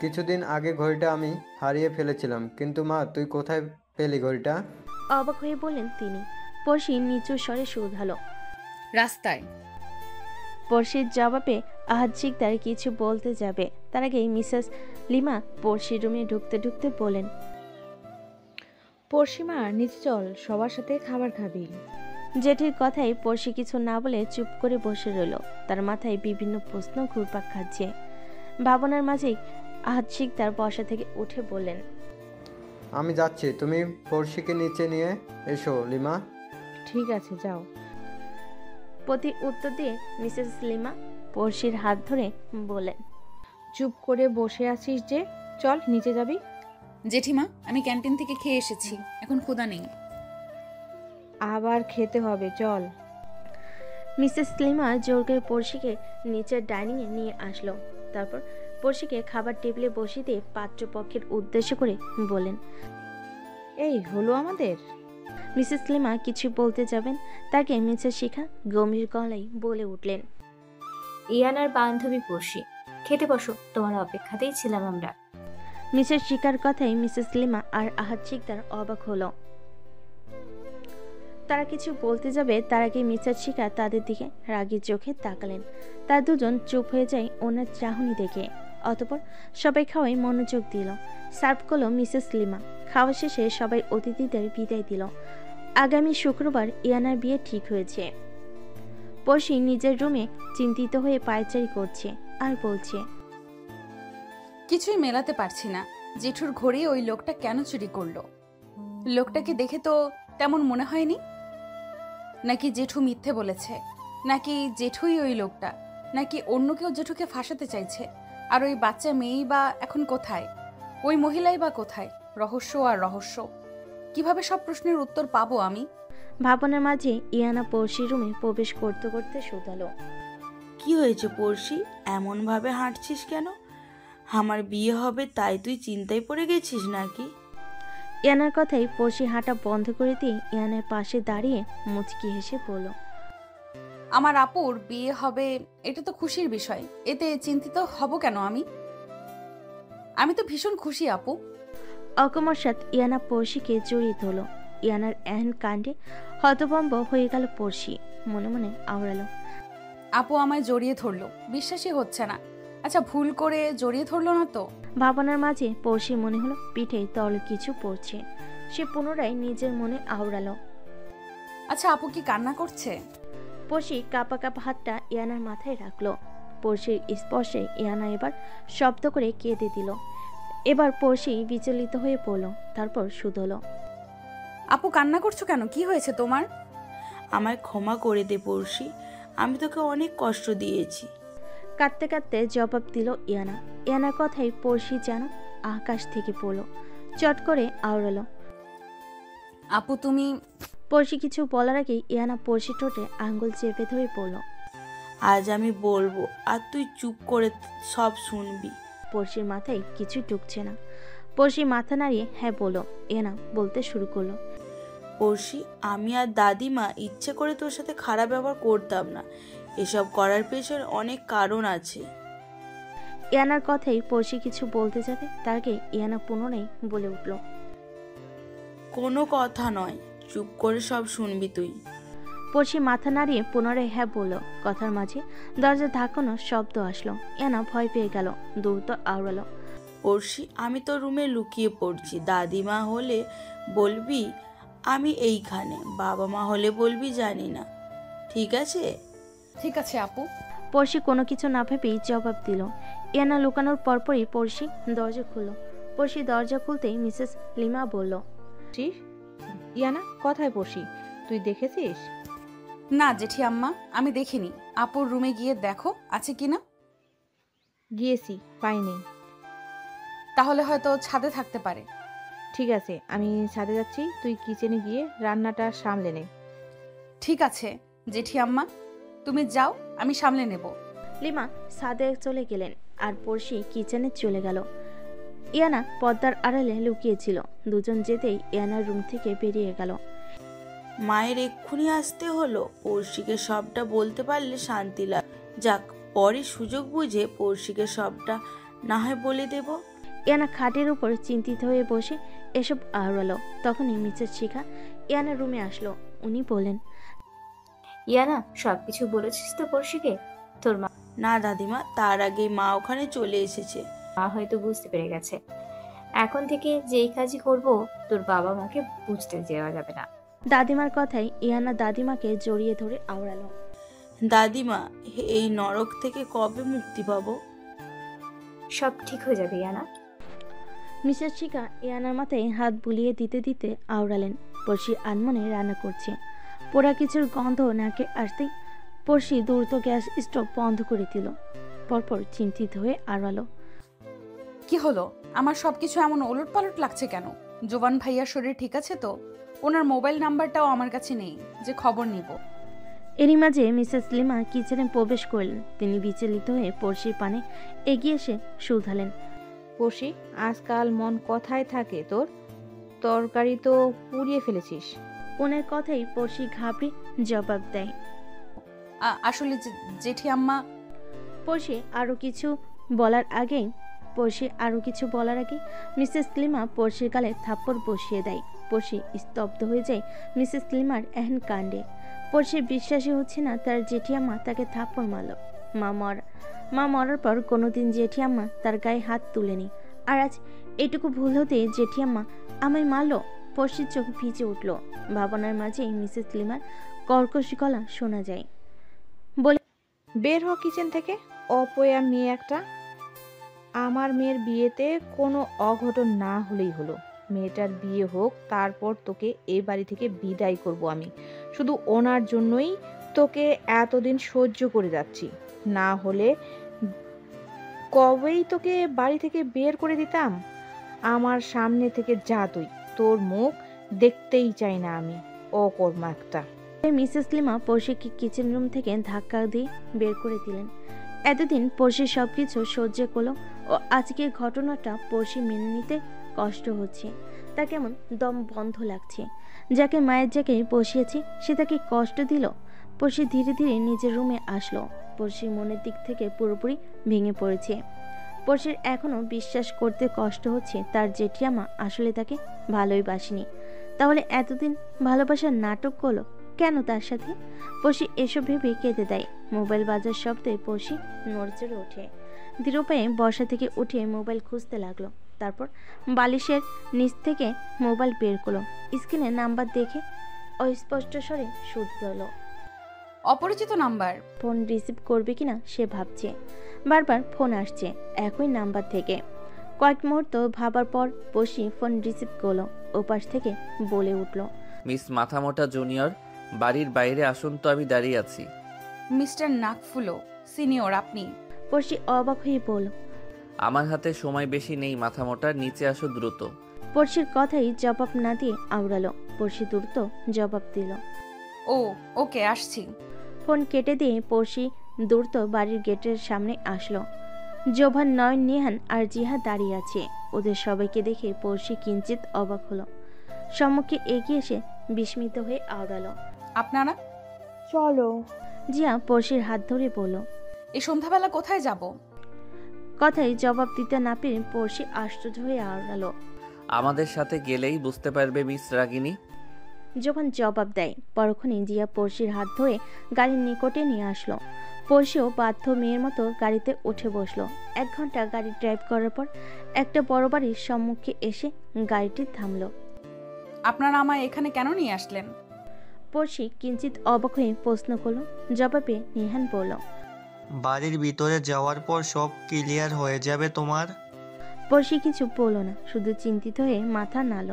S8: কিছুদিন আগে ঘড়িটা আমি হারিয়ে ফেলেছিলাম, কিন্তু মা তুই কোথায় পেলি ঘড়িটা?
S2: অবাক হয়ে বললেন তিনি। পড়শি নিচু স্বরে শুধালো,
S1: রাস্তায়।
S2: পড়শির জবাবে আহাদ শিকদার কিছু বলতে যাবে, তার আগেই মিসেস লিমা পড়শির রুমে ঢুকতে ঢুকতে বলেন,
S19: পড়শিমা নিচে চল, সবার সাথে খাবার খাবি।
S2: জেঠির কথায় পড়শি কিছু না বলে চুপ করে বসে রইল। তার মাথায় বিভিন্ন প্রশ্ন ঘুরপাক খাচ্ছে। ভাবনার মাঝেই আহাদ শিকদার বসা থেকে উঠে বললেন,
S8: আমি যাচ্ছি, তুমি পড়শিকে নিচে নিয়ে এসো লিমা।
S19: ঠিক আছে, যাও।
S2: প্রতি উত্তর দিয়ে মিসেস লিমা পড়শির হাত ধরে বলেন,
S19: চুপ করে বসে আছিস যে, চল নিচে যাবি।
S1: জেঠিমা, আমি ক্যান্টিন থেকে খেয়ে এসেছি, এখন ক্ষুধা নেই।
S19: আবার খেতে হবে, চল।
S2: মিসেস স্লিমা জোর করে পড়শিকে নিচের ডাইনিংয়ে নিয়ে আসলো। তারপর পড়শিকে খাবার টেবিলে বসিয়ে দিয়ে পাত্রপক্ষের উদ্দেশ্য করে বলেন,
S19: এই হলো আমাদের।
S2: মিসেস স্লিমা কিছু বলতে যাবেন, তাকে মিসেস শিখা গম্ভীর গলায় বলে উঠলেন,
S4: ইয়ানার বান্ধবী পড়শি, খেতে বসো, তোমার অপেক্ষাতেই ছিলাম আমরা।
S2: মিসেস শিখার কথায় মিসেস স্লিমা আর আহাদ শিকদার অবাক হলো। তারা কিছু বলতে যাবে তার আগে মিসেস শিখা তাদের দিকে রাগী চোখে তাকালেন। তার দুজন চুপ হয়ে যায় ওনার চাহনি দেখে। অতঃপর সবাই খাওয়ায় মনোযোগ দিল। সার্ভ করলো মিসেস স্লিমা। খাওয়া শেষে সবাই অতিথিদের বিদায় দিল। আগামী শুক্রবার ইয়ানার বিয়ে ঠিক হয়েছে। পড়শি নিজের রুমে চিন্তিত হয়ে পায়চারি করছে আর বলছে,
S1: কিছুই মেলাতে পারছি না। জেঠুর ঘড়ি ওই লোকটা কেন চুরি করলো? লোকটাকে দেখে তো তেমন মনে হয়নি। নাকি জেঠু মিথ্যে বলেছে, নাকি জেঠুই ওই লোকটা, নাকি অন্য কেউ জেঠুকে ফাঁসাতে চাইছে? আর ওই বাচ্চা মেয়েই বা এখন কোথায়? ওই মহিলাই বা কোথায়? রহস্য আর রহস্য। কিভাবে সব প্রশ্নের উত্তর পাবো আমি?
S2: ভাবনার মাঝে ইয়ানা পড়শির রুমে প্রবেশ করতে করতে শুধালো,
S3: কি হয়েছে পড়শি, এমন ভাবে হাঁটছিস কেন? আমার বিয়ে হবে তাই তুই চিন্তায় পড়ে গেছিস নাকি?
S2: ইয়ানার কথাই পড়শি হাঁটা বন্ধ করে দিয়ে ইয়ানার পাশে দাঁড়িয়ে মুচকি হেসে বলল,
S1: আমার আপুর বিয়ে হবে, এটা তো খুশির বিষয়। এতে চিন্তিত হব কেন আমি? আমি তো ভীষণ খুশি আপু।
S2: অকস্মাৎ ইয়ানা পড়শিকে জড়িয়ে ধরল। ইয়ানার এহেন কাণ্ডে হতভম্ব হয়ে গেল পড়শি। মনে মনে আওড়ালো,
S1: আপু আমায় জড়িয়ে ধরলো, বিশ্বাসই হচ্ছে না। আচ্ছা, ভুল করে জড়িয়ে ধরলো না তো?
S2: ভাবনার মাঝে পড়শি মনে হলো পিঠে তরল কিছু পড়ছে। সে পুনরায় নিজের মনে আওড়ালো,
S1: আচ্ছা, আপু কি কান্না করছে?
S2: পড়শি কাপা কাপা হাতটা ইয়ানার মাথায় রাখলো। পড়শির স্পর্শে ইয়ানা এবার শব্দ করে কেঁদে দিল। এবার পড়শি বিচলিত হয়ে পড়ল। তারপর শুধলো,
S1: আপু কান্না করছো কেন? কি হয়েছে তোমার?
S3: আমায় ক্ষমা করে দে পড়শি, আমি তোকে অনেক কষ্ট দিয়েছি।
S2: কাঁদতে কাঁদতে জবাব দিল ইয়ানা। ইয়ানার কথাই পড়শি যেন আকাশ থেকে পড়ল। চট করে আওড়ালো,
S1: আপু তুমি।
S2: পড়শি কিছু বলার আগেই ইয়ানা পড়শি ঠোঁটে আঙ্গুল চেপে ধরে পড়ল,
S3: আজ আমি বলবো আর তুই চুপ করে সব শুনবি।
S2: পড়শির মাথায় কিছু ঢুকছে না। পড়শি মাথা নাড়িয়ে হ্যাঁ বলো। ইয়ানা বলতে শুরু করলো,
S3: পড়শি, আমি আর দাদিমা ইচ্ছে করে তোর সাথে খারাপ ব্যবহার করতাম না। এসব করার পেছনে অনেক কারণ আছে।
S2: ইয়ানার কথাই পড়শি কিছু বলতে যাবে তার আগে ইয়ানা পুনরায় বলে উঠল,
S3: কোনো কথা নয়, চুপ করে সব শুনবি তুই।
S2: পড়শি মাথা নাড়িয়ে পুনরায় হ্যাঁ বলল। কথার মাঝে দরজা ধাক্কানোর শব্দ আসলো। ইয়ানা ভয় পেয়ে গেল, দ্রুত আওড়ালো,
S3: পড়শি, আমি তোর রুমে লুকিয়ে পড়ছি। দাদিমা হলে বলবি আমি এইখানে, বাবা মা হলে বলবি জানি না, ঠিক আছে?
S1: ঠিক আছে আপু।
S2: পড়শি কোনো কিছু না ভেবেই জবাব দিল। ইয়ানা লুকানোর পরপরই পড়শি দরজা খুলল। পড়শি দরজা খুলতেই মিসেস লিমা বলল,
S19: ইয়ানা কোথায় পড়শি, তুই দেখেছিস?
S1: না জেঠি আম্মা, আমি দেখিনি। আপুর রুমে গিয়ে দেখো আছে কিনা।
S19: গিয়েছি, পাইনি।
S1: তাহলে হয়তো ছাদে থাকতে পারে।
S19: ঠিক আছে, আমি ছাদে যাচ্ছি, তুই কিচেনে গিয়ে রান্নাটা সামলে নে।
S1: ঠিক আছে জেঠি আম্মা, তুমি যাও, আমি সামলে নেব।
S2: লিমা ছাদে চলে গেলেন আর পড়শি কিচেনে চলে গেল। ইয়ানা পর্দার আড়ালে লুকিয়েছিল। দুজন যেতেই ইয়ানার রুম থেকে বেরিয়ে গেল।
S3: মায়ের এক্ষুনি আসতে হলো। পড়শিকে সবটা বলতে পারলে শান্তি লাগ। যাক, পরে সুযোগ বুঝে পড়শিকে সবটা না হয় বলে দেব।
S2: ইয়ানা খাটের উপর চিন্তিত হয়ে বসে এসব আওড়ালো। তখনই মিসেস শিখা ইয়ানার রুমে আসলো। উনি বলেন,
S4: ইয়ানা, সবকিছু বলেছিস তো পড়শিকে? তোর মা?
S3: না দাদিমা, তার আগেই মা ওখানে চলে এসেছে।
S4: মা হয়তো বুঝতে পেরে গেছে। এখন থেকে যেই কাজই করব তোর বাবা মাকে বুঝতে দেওয়া যাবে না।
S2: দাদিমার কথাই ইয়ানা দাদিমাকে জড়িয়ে ধরে আওড়ালো,
S3: দাদিমা, এই নরক থেকে কবে মুক্তি পাবো?
S4: সব ঠিক হয়ে যাবে ইয়ানা।
S2: মিসেস শিখা ইয়ানার মাথায় হাত বুলিয়ে দিতে দিতে আওড়ালেন, পড়শি আনমনে রান্না করছে। পোড়া কিছুর গন্ধ নাকে আসতেই পড়শি দ্রুত গ্যাস স্টোভ বন্ধ করে দিল। পরপর চিন্তিত হয়ে আওড়ালো,
S1: কি হলো? আমার সবকিছু এমন ওলট পালট লাগছে কেন? জোবান ভাইয়ার শরীর ঠিক আছে তো? ওনার মোবাইল নাম্বারটাও আমার কাছে নেই যে খবর নিব।
S2: এরই মাঝে মিসেস লিমা কিচেনে প্রবেশ করলেন। তিনি বিচলিত হয়ে পড়শির পানে এগিয়ে এসে শুধালেন,
S19: পড়শি, আজকাল মন কথায় থাকে তোর? তরকারি তো পুড়িয়ে ফেলেছিস।
S2: ওনার কথাই পড়শি ঘাবড়ে জবাব দেয়,
S1: আসলে জেঠি আম্মা।
S2: পড়শি আরও কিছু বলার আগেই মিসেস লিমা পড়শির গালে থাপ্পড় বসিয়ে দেয়। পড়শি স্তব্ধ হয়ে যায় মিসেস লিমার এহেন কাণ্ডে। পড়শির বিশ্বাসই হচ্ছে না তার জেঠিয়াম্মা তাকে থাপ্পড় মারল। মা মরার পর কোনোদিন জেঠিয়াম্মা তার গায়ে হাত তুলেনি, আর আজ এটুকু ভুল হতে জেঠিয়াম্মা আমায় মারল। পড়শির চোখ ভিজে উঠল। ভাবনার মাঝেই মিসেস লিমার কর্কশ গলা শোনা যায়, বলে,
S19: বের হ কিচেন থেকে, অপয়া মেয়ে একটা। আমার মেয়ের বিয়েতে কোনো অঘটন না হলেই হলো। মেয়েটার বিয়ে হোক, তারপর তোকে এই বাড়ি থেকে বিদায় করব আমি। শুধু ওনার জন্যই তোকে এতদিন সহ্য করে যাচ্ছি, না হলে কবেই তোকে বাড়ি থেকে বের করে দিতাম। আমার সামনে থেকে যা তুই, তোর মুখ দেখতেই চাই না আমি, অকর্মা একটা।
S2: মিসেস লিমা পড়শিকে কিচেন রুম থেকে ধাক্কা দিয়ে বের করে দিলেন। এতদিন পড়শি সবকিছু সহ্য করলো, ও আজকের ঘটনাটা পড়শি মেনে নিতে কষ্ট হচ্ছে। তা কেমন দম বন্ধ লাগছে। যাকে মায়ের জায়গায় বসিয়েছে সে তাকে কষ্ট দিল। পড়শি ধীরে ধীরে নিজের রুমে আসলো। পড়শির মনের দিক থেকে পুরোপুরি ভেঙে পড়েছে। পড়শির এখনো বিশ্বাস করতে কষ্ট হচ্ছে তার জেঠিয়ামা আসলে তাকে ভালোই বাসেনি। তাহলে এতদিন ভালোবাসার নাটক করলো কেন তার সাথে? পড়শি এসব ভেবে কেঁদে দেয়। মোবাইল বাজার শব্দে পড়শি নড়চড়ে ওঠে। ধীর পায়ে বসা থেকে উঠে মোবাইল খুঁজতে লাগলো। তারপর বালিশের নিচ থেকে মোবাইল বের করলো। স্ক্রিনে নাম্বার দেখে অস্পষ্ট স্বরে শুধল,
S1: অপরিচিত নাম্বার।
S2: ফোন রিসিভ করবে কিনা সে ভাবছে। বারবার ফোন আসছে একই নাম্বার থেকে। কয়েক মুহূর্ত ভাবার পর পড়শি ফোন রিসিভ করলো। ওপাশ থেকে বলে উঠল,
S5: মিস মাথামোটা জুনিয়র, বাড়ির বাইরে আসুন তো, আমি দাঁড়িয়ে আছি।
S1: মিস্টার নাকফুলো সিনিয়র, আপনি?
S2: পড়শি অবাক হয়ে বলল,
S5: আমার হাতে সময় বেশি নেই মাথামোটার, নিচে আসো দ্রুত।
S2: পড়শির কথাই জবাব না দিয়ে আওড়ালো। পড়শি দ্রুত জবাব দিল,
S1: ওকে আসছি।
S2: ফোন কেটে দিয়ে পড়শি দ্রুত বাড়ির গেটের সামনে আসলো। জোভান, নয়ন, নিহান আর জিহা দাঁড়িয়ে আছে। ওদের সবাইকে দেখে পড়শি কিঞ্চিত অবাক হলো। সম্মুখে এগিয়ে এসে বিস্মিত হয়ে আওড়ালো,
S1: আপনারা?
S9: চলো।
S2: জিয়া পড়শির হাত ধরে বলল,
S1: এই সন্ধ্যাবেলা কোথায় যাব?
S2: কথাই জবাব দিতে না পেরে পড়শি আশ্চর্য হয়ে আওড়ালো,
S5: আমাদের সাথে গেলেই বুঝতে পারবে মিস রাগিনী।
S2: যখন জবাব দেয় পরক্ষণে জিয়া পড়শির হাত ধরে গাড়ির নিকটে নিয়ে আসলো। পড়শিও বাধ্য মেয়ের মতো গাড়িতে উঠে বসলো। 1 ঘন্টা গাড়ি ড্রাইভ করার পর একটা বড় বাড়ির সম্মুখে এসে গাড়িটি থামলো।
S1: আপনারা আমায় এখানে কেন নিয়ে আসলেন?
S2: পড়শি কিঞ্চিত অবাক হয়ে প্রশ্ন করলো। জবাবে নিহান বলল,
S17: বাড়ির ভিতরে যাওয়ার পর সব ক্লিয়ার হয়ে যাবে তোমার।
S2: পড়শি কিছু বলল না, শুধু চিন্তিত হয়ে মাথা নাড়ল।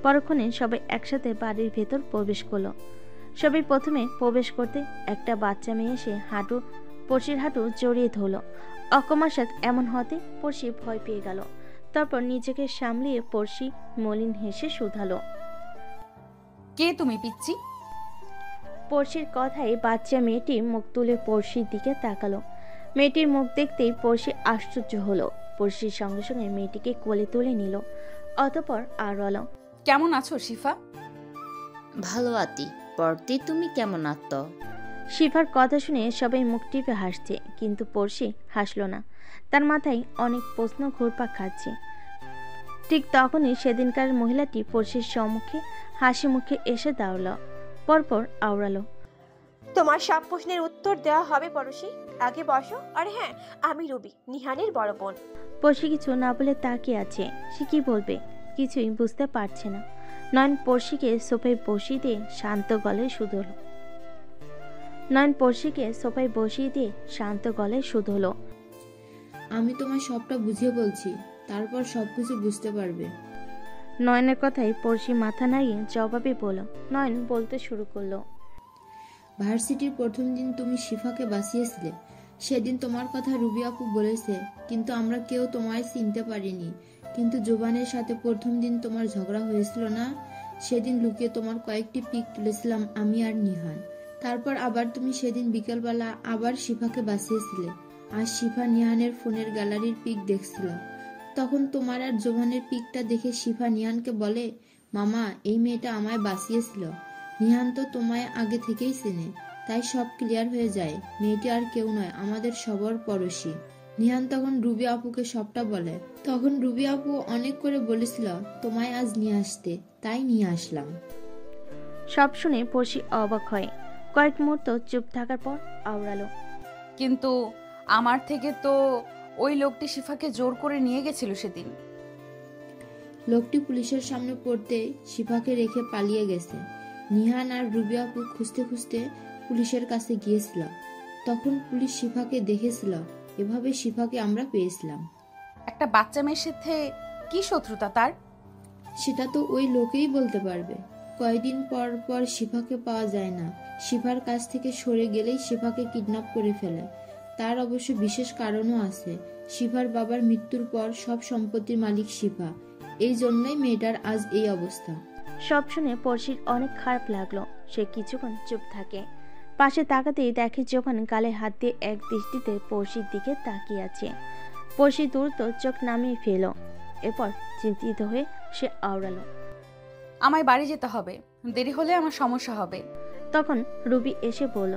S2: পরক্ষণে সবাই একসাথে বাড়ির ভেতর প্রবেশ করলো। সবাই প্রথমে প্রবেশ করতে একটা বাচ্চা মেয়ে এসে পড়শির হাঁটু জড়িয়ে ধরল। অকস্মাৎ এমন হতে পড়শি ভয় পেয়ে গেল। তারপর নিজেকে সামলিয়ে পড়শি মলিন হেসে শুধালো,
S1: কে তুমি পিচ্চি?
S2: পড়শির কথায় বাচ্চা মেয়েটি মুখ তুলে পড়শির দিকে তাকালো। মেয়েটির মুখ দেখতেই পড়শি আশ্চর্য হলো। পড়শির সঙ্গে সঙ্গে মেয়েটিকে কোলে তুলে নিল। অতঃপর আর বলো,
S1: কেমন আছো শিফা?
S20: ভালো আতি, পড়তি তুমি কেমন আতো?
S2: শিফার কথা শুনে সবাই মুখ টিপে হাসছে, কিন্তু পড়শি হাসলো না। তার মাথায় অনেক প্রশ্ন ঘুরপাক খাচ্ছে। ঠিক তখনই সেদিনকার মহিলাটি পড়শির সম্মুখে হাসি মুখে এসে দাঁড়ালো। পরপর আওড়ালো,
S21: তোমার সব প্রশ্নের উত্তর দেওয়া হবে পড়শি, আগে বসো। আর হ্যাঁ, আমি রুবি, নিহানের বড় বোন।
S2: পড়শি কিছু না বলে তাকিয়ে আছে। সে কি বলবে কিছুই বুঝতে পারছে না। নয়ন পড়শিকে সোফায় বসিয়ে দিয়ে শান্ত গলায় শুধলো।
S15: আমি তোমার সবটা বুঝিয়ে বলছি, তারপর সবকিছু বুঝতে পারবে।
S2: নয়নের কথাই পড়শি মাথা নাড়িয়ে জবাবে বলল। নয়ন বলতে শুরু করলো,
S15: ভার্সিটির প্রথম দিন তুমি শিফাকে বাঁচিয়েছিলে। সেদিন তোমার কথা রুবি আপু বলেছে, কিন্তু আমরা কেউ তোমায় চিনতে পারিনি। কিন্তু জোবানের সাথে প্রথম দিন তোমার ঝগড়া হয়েছিল না, সেদিন লুকিয়ে তোমার কয়েকটি পিক তুলেছিলাম আমি আর নিহান। তারপর আবার তুমি সেদিন বিকেলবেলা আবার শিফাকে বাঁচিয়েছিলে। আর শিফা নিহানের ফোনের গ্যালারির পিক দেখছিল। তখন তোমার আর জোভানের পিকটা দেখে শিফা নিহানকে বলে, মামা এই মেয়েটা আমায় বাঁচিয়েছিল। নিহান তো তোমায় আগে থেকেই চেনে, তাই সব ক্লিয়ার হয়ে যায়। মেয়েটি আর কেউ নয়, আমাদের সবার পড়োশি। নিহান তখন রুবি আপুকে সবটা বলে। তখন রুবি আপু অনেক করে বলেছিল তোমায় আজ নিয়ে আসতে, তাই নিয়ে আসলাম।
S2: সব শুনে পড়শি অবাক হয়। কয়েক মুহূর্ত চুপ থাকার পর আওড়ালো,
S1: কিন্তু আমার থেকে তো ওই লোকটি শিফাকে জোর করে নিয়ে গেছিল সেদিন।
S15: লোকটি পুলিশের সামনে পড়তে শিফাকে রেখে পালিয়ে গেছে। নিহান আর রুবি আপু খুঁজতে খুঁজতে পুলিশের কাছে গিয়েছিল। তখন পুলিশ শিফাকে দেখেছিল। এভাবে শিফাকে আমরা পেয়েছিলাম।
S1: একটা বাচ্চা মেয়ের সাথে কি শত্রুতা তার?
S15: সেটা তো ওই লোকেই বলতে পারবে। কয়েকদিন পর পর শিফাকে পাওয়া যায় না। শিফার কাছ থেকে সরে গেলেই শিফাকে কিডন্যাপ করে ফেলে। তার অবশ্য বিশেষ কারণও আছে। শিফার বাবার মৃত্যুর পর সব সম্পত্তির মালিক শিফা। এই জন্যই মেয়েটার আজ এই অবস্থা।
S2: সব শুনে পড়শির অনেক খারাপ লাগলো। সে কিছুক্ষণ চুপ থাকে। পাশে তাকাতেই দেখে জোভান গালে হাত দিয়ে এক দৃষ্টিতে পড়শির দিকে তাকিয়ে আছে। পড়শি দ্রুত চোখ নামিয়ে ফেল। এরপর চিন্তিত হয়ে সে আওড়ালো,
S1: আমায় বাড়ি যেতে হবে, দেরি হলে আমার সমস্যা হবে।
S2: তখন রুবি এসে বলল,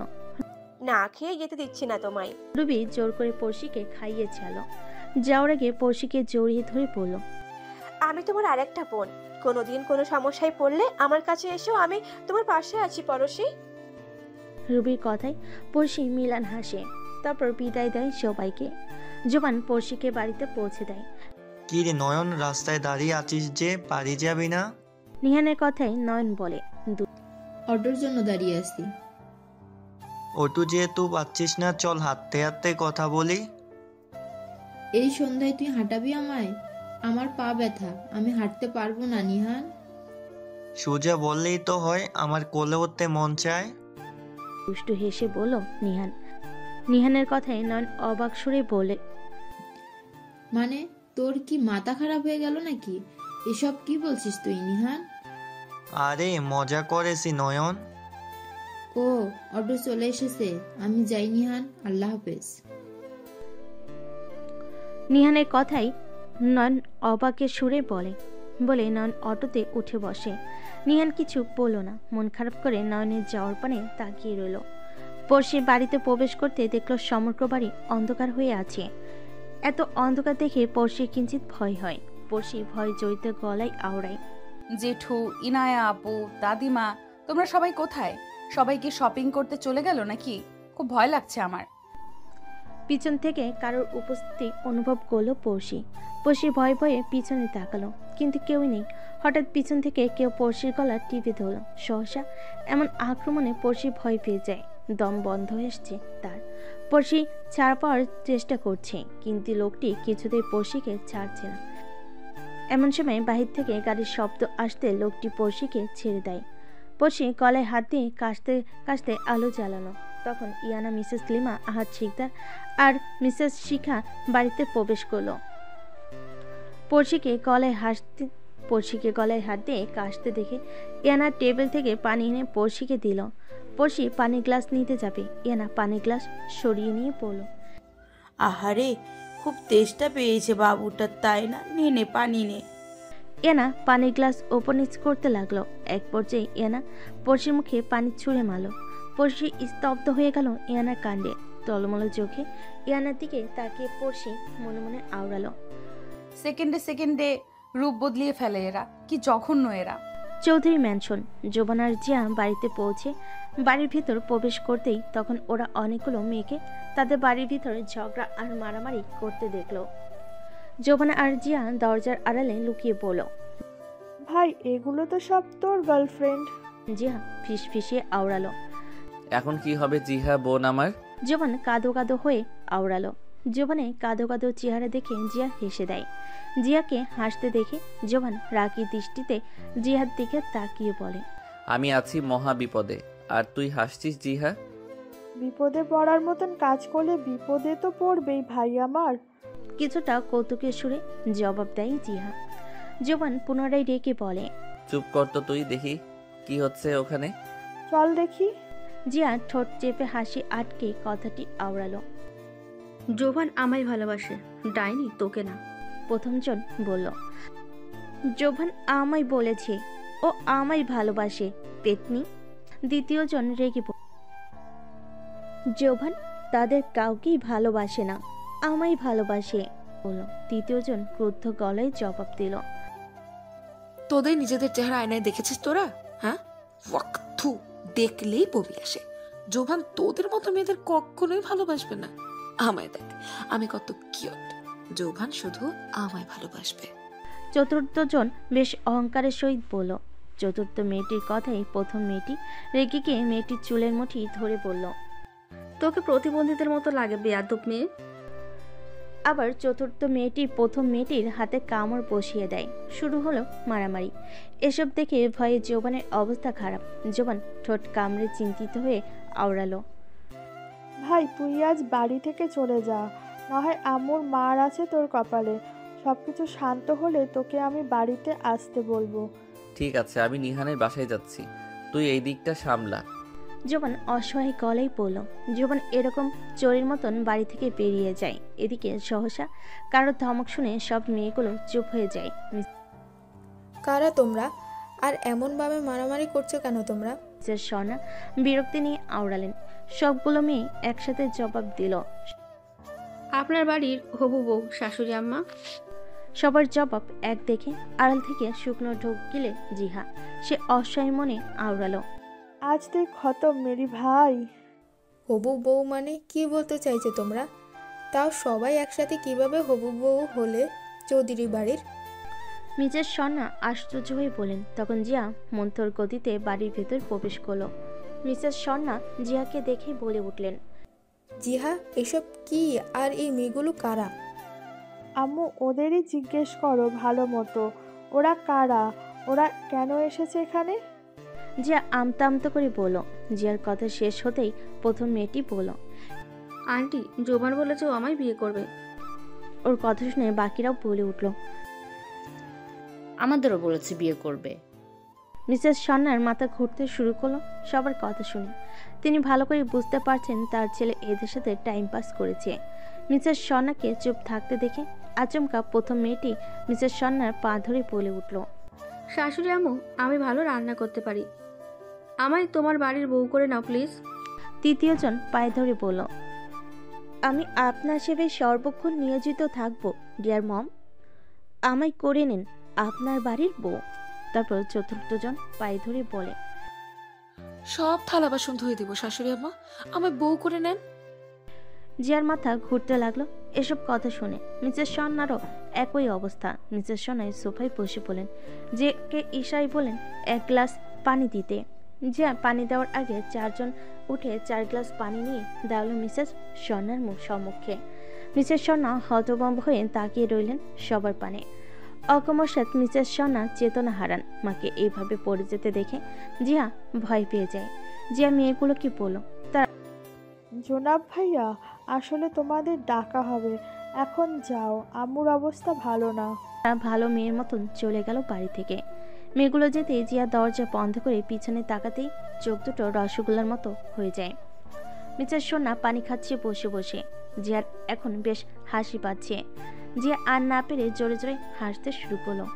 S21: না খেয়ে যেতে দিচ্ছি না তোমায়।
S2: রুবি জোর করে পড়শিকে খাইয়ে ছাড়লো। যাওয়ার আগে পড়শিকে জড়িয়ে ধরে বলল,
S21: আমি তোমার আরেকটা বোন। কোনোদিন কোনো সমস্যায় পড়লে আমার কাছে এসো, আমি তোমার পাশে আছি পড়শি।
S2: রুবির কথায় পড়শি মিলান হাসে। তারপর বিদায় দেয় সবাইকে। জোবান পড়শিকে বাড়িতে পৌঁছে দেয়।
S17: কি রে নয়ন, রাস্তায় দাঁড়িয়ে আছিস যে, বাড়ি যাবি না?
S2: নিহানের কথায় নয়ন বলে,
S15: অটোর জন্য দাঁড়িয়ে আছি।
S17: অটো যেহেতু পাচ্ছিস না, চল হাঁটতে হাঁটতে কথা বলি।
S15: এই সন্ধ্যায় তুই হাঁটাবি আমায়? আমার পা ব্যথা, আমি হাঁটতে পারবো না নিহান।
S17: সোজা বললেই তো হয়, আমার কোলে উঠতে মন চায়।
S2: দুষ্টু হেসে বলল নিহান। নিহানের কথায় নয়ন অবাক সুরে বলে,
S15: মানে তোর কি মাথা খারাপ হয়ে গেল নাকি? এসব কি বলছিস তুই নিহান?
S17: আরে মজা করেছি নয়ন।
S15: ও অটো চলে এসেছে, আমি যাই নিহান, আল্লাহ হাফেজ।
S2: নিহানের কথাই নয়ন অবাকের সুরে বলে নয়ন অটোতে উঠে বসে। নিহান কিছু বলল না। মন খারাপ করে নয়নের যাওয়ার পানে তাকিয়ে রইল। পড়শির বাড়িতে প্রবেশ করতে দেখল সমগ্র বাড়ি অন্ধকার হয়ে আছে। এত অন্ধকার দেখে পড়শির কিঞ্চিত ভয় হয়। পড়শি ভয় জড়িত গলায় আওড়ায়,
S1: জেঠু, ইনায়া আপু, দাদিমা, তোমরা সবাই কোথায়? সবাই কি শপিং করতে চলে গেল নাকি? খুব ভয় লাগছে আমার।
S2: পিছন থেকে কারোর উপস্থিতি অনুভব করলো পড়শি। পড়শি ভয়ে ভয়ে পিছনে তাকালো, কিন্তু কেউই নেই। হঠাৎ পিছন থেকে কেউ পড়শির গলা টিপে ধরল। সহসা এমন আক্রমণে পড়শি ভয় পেয়ে যায়। দম বন্ধ হয়ে এসছে তার। পড়শি ছাড় পাওয়ার চেষ্টা করছে, কিন্তু লোকটি কিছুতেই পড়শিকে ছাড়ছে না। এমন সময় বাহির থেকে গাড়ির শব্দ আসতে লোকটি পড়শিকে ছেড়ে দেয়। পড়শি গলায় হাত দিয়ে কাশতে কাশতে আলো জ্বালানো। তখন ইয়ানা, মিসেস লিমা, আহাদ শিকদার আর মিসেস শিখা বাড়িতে প্রবেশ করলো। পড়শিকে গলায় হাত দিয়ে কাশতে দেখে ইয়ানা টেবিল থেকে পানি এনে পড়শিকে দিল। পড়শি পানি গ্লাস নিতে যাবে, ইয়ানা পানি গ্লাস সরিয়ে নিয়ে পড়ল,
S3: আহারে খুব তেষ্টা পেয়েছে বাবুটার, তাই না? নে নে পানি নে।
S2: ইয়ানা পানির গ্লাস ওপর নিচ করতে লাগলো। এক পর্যায়ে ইয়ানা পড়শির মুখে পানি ছুঁড়ে মারল। পড়শি স্তব্ধ হয়ে গেল ইয়ানার কাণ্ডে। টলমল চোখে ইয়ানার দিকে তাকিয়ে পড়শি মনে মনে আওড়ালো,
S1: সেকেন্ডে সেকেন্ডে রূপ বদলিয়ে ফেলে এরা, কি জঘন্য এরা।
S2: চৌধুরী ম্যানশন। জোবান আর জিয়া বাড়িতে পৌঁছে বাড়ির ভিতর প্রবেশ করতেই তখন ওরা অনেকগুলো মেয়েকে তাদের বাড়ির ভিতরে ঝগড়া আর মারামারি করতে দেখলো। জোবান আর জিয়া দরজার আড়ালে লুকিয়ে পড়ল,
S9: ভাই এগুলো তো সব তোর গার্লফ্রেন্ড।
S2: জিয়া ফিস ফিসিয়ে আওড়ালো,
S5: এখন কি হবে জিহা বোন আমার?
S2: জোবান কাঁদো কাঁদো হয়ে আওড়ালো। জোবানে কাঁদো কাঁদো চেহারা দেখে জিয়া হেসে দেয়। জিয়াকে হাসতে দেখে জোবান রাগী দৃষ্টিতে জিহার দিকে তাকিয়ে বলে,
S5: আমি আছি মহা বিপদে, আর তুই হাসছিস জিহা?
S9: বিপদে পড়ার মতন কাজ করলে বিপদে তো পড়বেই ভাই আমার।
S2: কিছুটা কৌতুকের সুরে জবাব দেয় জিহা। জোবান পুনরায় রেগে বলে,
S5: চুপ কর তো তুই, দেখি কি হচ্ছে ওখানে।
S9: চল দেখি।
S2: জিয়া ঠোঁট চেপে হাসি আটকে কথাটি আওড়ালো।
S6: জোবান আমায় ভালোবাসে, ডাইনি তোকে না।
S2: প্রথমজন বলল। জোবান আমায় বলেছে ও আমায় ভালোবাসে, পেতনি। দ্বিতীয়জন রেগে পড়ল। জোবান তাদের কাউকেই ভালোবাসে না, আমায় ভালোবাসে বলল। তৃতীয়জন ক্রুদ্ধ গলায় জবাব দিল।
S13: তোদের নিজেদের চেহারা আয়নায় দেখেছিস তোরা? হ্যাঁ, ওয়াক্থু, দেখলেই বমি আসে। জোবান তোদের মতো মেয়েদের কখনোই ভালোবাসবে না। আমায় দেখ, আমি কত কিউট। জোবান শুধু আমায় ভালোবাসবে।
S2: চতুর্থজন বেশ অহংকারের সহিত বলল। চতুর্থ মেয়েটির কথাই প্রথম মেয়েটি রেগে গিয়ে মেয়েটির চুলের মুঠি ধরে বলল,
S6: তোকে প্রতিবন্ধীদের মতো লাগে বেয়াদব মেয়ে।
S2: আবার চতুর্থ মেয়েটি প্রথম মেয়েটির হাতে কামড় বসিয়ে দেয়। শুরু হলো মারামারি। এসব দেখে ভয়ে জোবানের অবস্থা খারাপ। জোবান ঠোঁট কামড়ে চিন্তিত হয়ে আওড়ালো,
S9: ভাই তুই আজ বাড়ি থেকে চলে যা, না হয় আম্মুর মার আছে তোর কপালে। সবকিছু শান্ত হলে তোকে আমি বাড়িতে আসতে বলবো।
S5: ঠিক আছে, আমি নিহানের বাসায় যাচ্ছি, তুই এই দিকটা সামলা।
S2: জোবান অসহায় গলায় পড়ল। জোবান এরকম চোরের মতন বাড়ি থেকে বেরিয়ে যায়। এদিকে সহসা কারো ধমক শুনে সব মেয়েগুলো চুপ হয়ে যায়।
S12: কারা তোমরা? আর এমনভাবে মারামারি করছো কেন তোমরা?
S2: স্বর্ণা বিরক্তি নিয়ে আওড়ালেন। সবগুলো মেয়ে একসাথে জবাব দিল,
S6: আপনার বাড়ির হবু বউ শাশুড়ি আম্মা।
S2: সবার জবাব এক দেখে আড়াল থেকে শুকনো ঢোক গিলে জিহা। সে অসহায় মনে আওড়ালো,
S9: আজ তুই খতম মেরি ভাই।
S12: হবু বউ মানে কি বলতে চাইছো তোমরা? তাও সবাই একসাথে কিভাবে হবু বউ হলে চৌধুরী বাড়ির?
S2: মিসেস স্বর্ণা আশ্চর্য হয়ে বলেন। তখন জিয়া মন্থর গতিতে বাড়ির ভেতর প্রবেশ করলো। মিসেস স্বর্ণা জিয়াকে দেখে বলে উঠলেন,
S12: জিহা এসব কি? আর এই মেয়েগুলো কারা?
S9: আম্মু ওদেরই জিজ্ঞেস করো ভালো মতো, ওরা কারা, ওরা কেন এসেছে এখানে?
S2: জিয়া আমতা আমতা করে বলল। জিয়ার কথা শেষ হতেই প্রথম মেয়েটি বলল,
S6: আন্টি জোবান বলেছে ও আমায় বিয়ে করবে।
S2: ওর কথা শুনে বাকিরাও বলে উঠল,
S20: আমাদেরও বলেছে বিয়ে করবে।
S2: মিসেস স্বর্ণার মাথা ঘুরতে শুরু করলো সবার কথা শুনে। তিনি ভালো করে বুঝতে পারছেন তার ছেলে এদের সাথে টাইম পাস করেছে। মিসেস স্বর্ণাকে চুপ থাকতে দেখে আচমকা প্রথম মেয়েটি মিসেস স্বর্ণার পা ধরে বলে উঠল,
S6: শাশুড়ি আম্মু আমি ভালো রান্না করতে পারি, আমায় তোমার বাড়ির বউ করে নাও প্লিজ।
S2: তৃতীয়জন পায়ে ধরে বলল, আমি আপনার সেবায় সর্বক্ষণ নিয়োজিত থাকবো ডিয়ার মম, আমায় করে নিন আপনার বাড়ির বউ। তারপর চতুর্থজন পায়ে ধরে বলে,
S13: সব থালা বাসন ধুয়ে দেবো শাশুড়ি আম্মা, আমায় বউ করে নেন।
S2: জিয়ার মাথা ঘুরতে লাগলো এসব কথা শুনে। মিসেস স্বর্ণারও একই অবস্থা। মিসেস স্বর্ণায় সোফায় বসে পড়লেন। জিয়াকে ইশারায় বলেন এক গ্লাস পানি দিতে। জিয়া পানি দেওয়ার আগে চারজন উঠে 4 গ্লাস পানি নিয়ে দেওয়ালো মিসেস স্বর্ণার সম্মুখে। মিসেস স্বর্ণা হতভম্ব হয়ে তাকিয়ে রইলেন সবার পানে। অকস্মাৎ মিসেস স্বর্ণা চেতনা হারান। মাকে এইভাবে পড়ে যেতে দেখে জিয়া ভয় পেয়ে যায়। জিয়া মেয়েগুলো কি বলল, তারা
S9: জোনাব ভাইয়া আসলে তোমাদের ডাকা হবে, এখন যাও, আম্মুর অবস্থা ভালো না।
S2: ভালো মেয়ের মতন চলে গেল বাড়ি থেকে। মেয়েগুলো যেতে জিয়া দরজা বন্ধ করে পিছনে তাকাতেই চোখ দুটো রসগোল্লার মতো হয়ে যায়। মিসেস সোনা পানি খাচ্ছে বসে বসে। জিয়ার এখন বেশ হাসি পাচ্ছে। জিয়া আর না পেরে জোরে জোরে হাসতে শুরু করলো।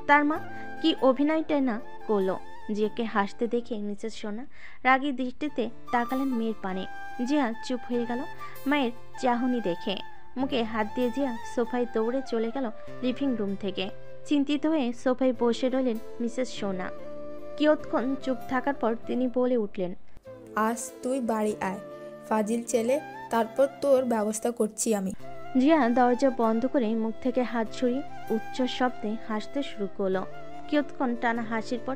S2: তার মা কি অভিনয়টাই না করলো। জিয়াকে হাসতে দেখে মিসেস সোনা রাগী দৃষ্টিতে তাকালেন মেয়ের পানে। জিয়া চুপ হয়ে গেল মায়ের চাহনি দেখে। মুখে হাত দিয়ে জিয়া সোফায় দৌড়ে চলে গেল লিভিং রুম থেকে। চিন্তিত হয়ে সোফায় বসে রইলেন মিসেস সোনা। কিয়ৎক্ষণ চুপ থাকার পর তিনি বলে উঠলেন,
S12: আজ তুই বাড়ি আয় ফাজিল ছেলে, তারপর তোর ব্যবস্থা করছি আমি।
S2: জিয়া দরজা বন্ধ করে মুখ থেকে হাত সরিয়ে উচ্চ শব্দে হাসতে শুরু করলো। কিয়ৎক্ষণ টানা হাসির পর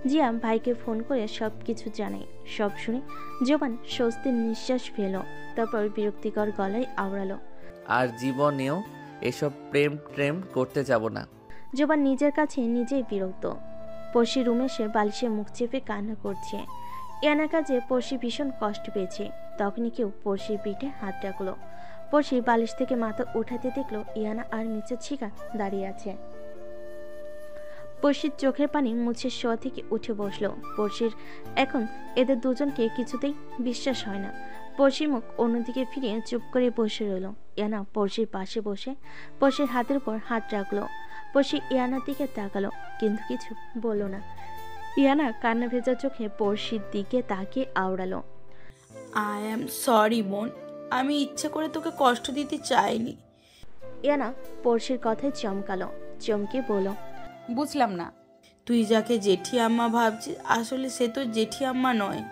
S2: জিয়া ভাইকে ফোন করে সব কিছু জানায়। সব শুনে জোবান স্বস্তির নিঃশ্বাস ফেল। তারপর বিরক্তিকর গলায় আওড়ালো,
S5: আর জীবনেও এসব প্রেম ট্রেম করতে যাব না।
S2: জোবান নিজের কাছে নিজেই বিরক্ত। পড়শি রুমে সে বালিশে মুখ চেপে কান্না করছে। এনা কাজে পড়শি ভীষণ কষ্ট পেয়েছে। তখনই কেউ পড়শির পিঠে হাত রাখলো। পড়শি বালিশ থেকে মাথা উঠাতে দেখলো ইয়ানা আর মিসেস শিখা দাঁড়িয়ে আছে। পড়শির চোখের পানি মুছে শোয়া থেকে উঠে বসলো। পড়শির এখন এদের দুজনকে কিছুতেই বিশ্বাস হয় না। পড়শির মুখ অন্যদিকে ফিরিয়ে চুপ করে বসে রইল। ইয়ানা পড়শির পাশে বসে পড়শির হাতের উপর হাত রাখলো। পড়শি ইয়ানার দিকে তাকালো, কিন্তু কিছু বলল না। ইয়ানা কান্না ভেজা চোখে পড়শির দিকে তাকিয়ে আওড়ালো,
S3: আই অ্যাম সরি বোন, আমি ইচ্ছে করে তোকে কষ্ট দিতে চাইনি।
S2: ইয়ানা পড়শির কথায় চমকালো, চমকে বলল,
S1: বুঝলাম না।
S3: তুই যাকে জেঠি আম্মা ভাবছিস আসলে সে তো জেঠি আম্মা নয়।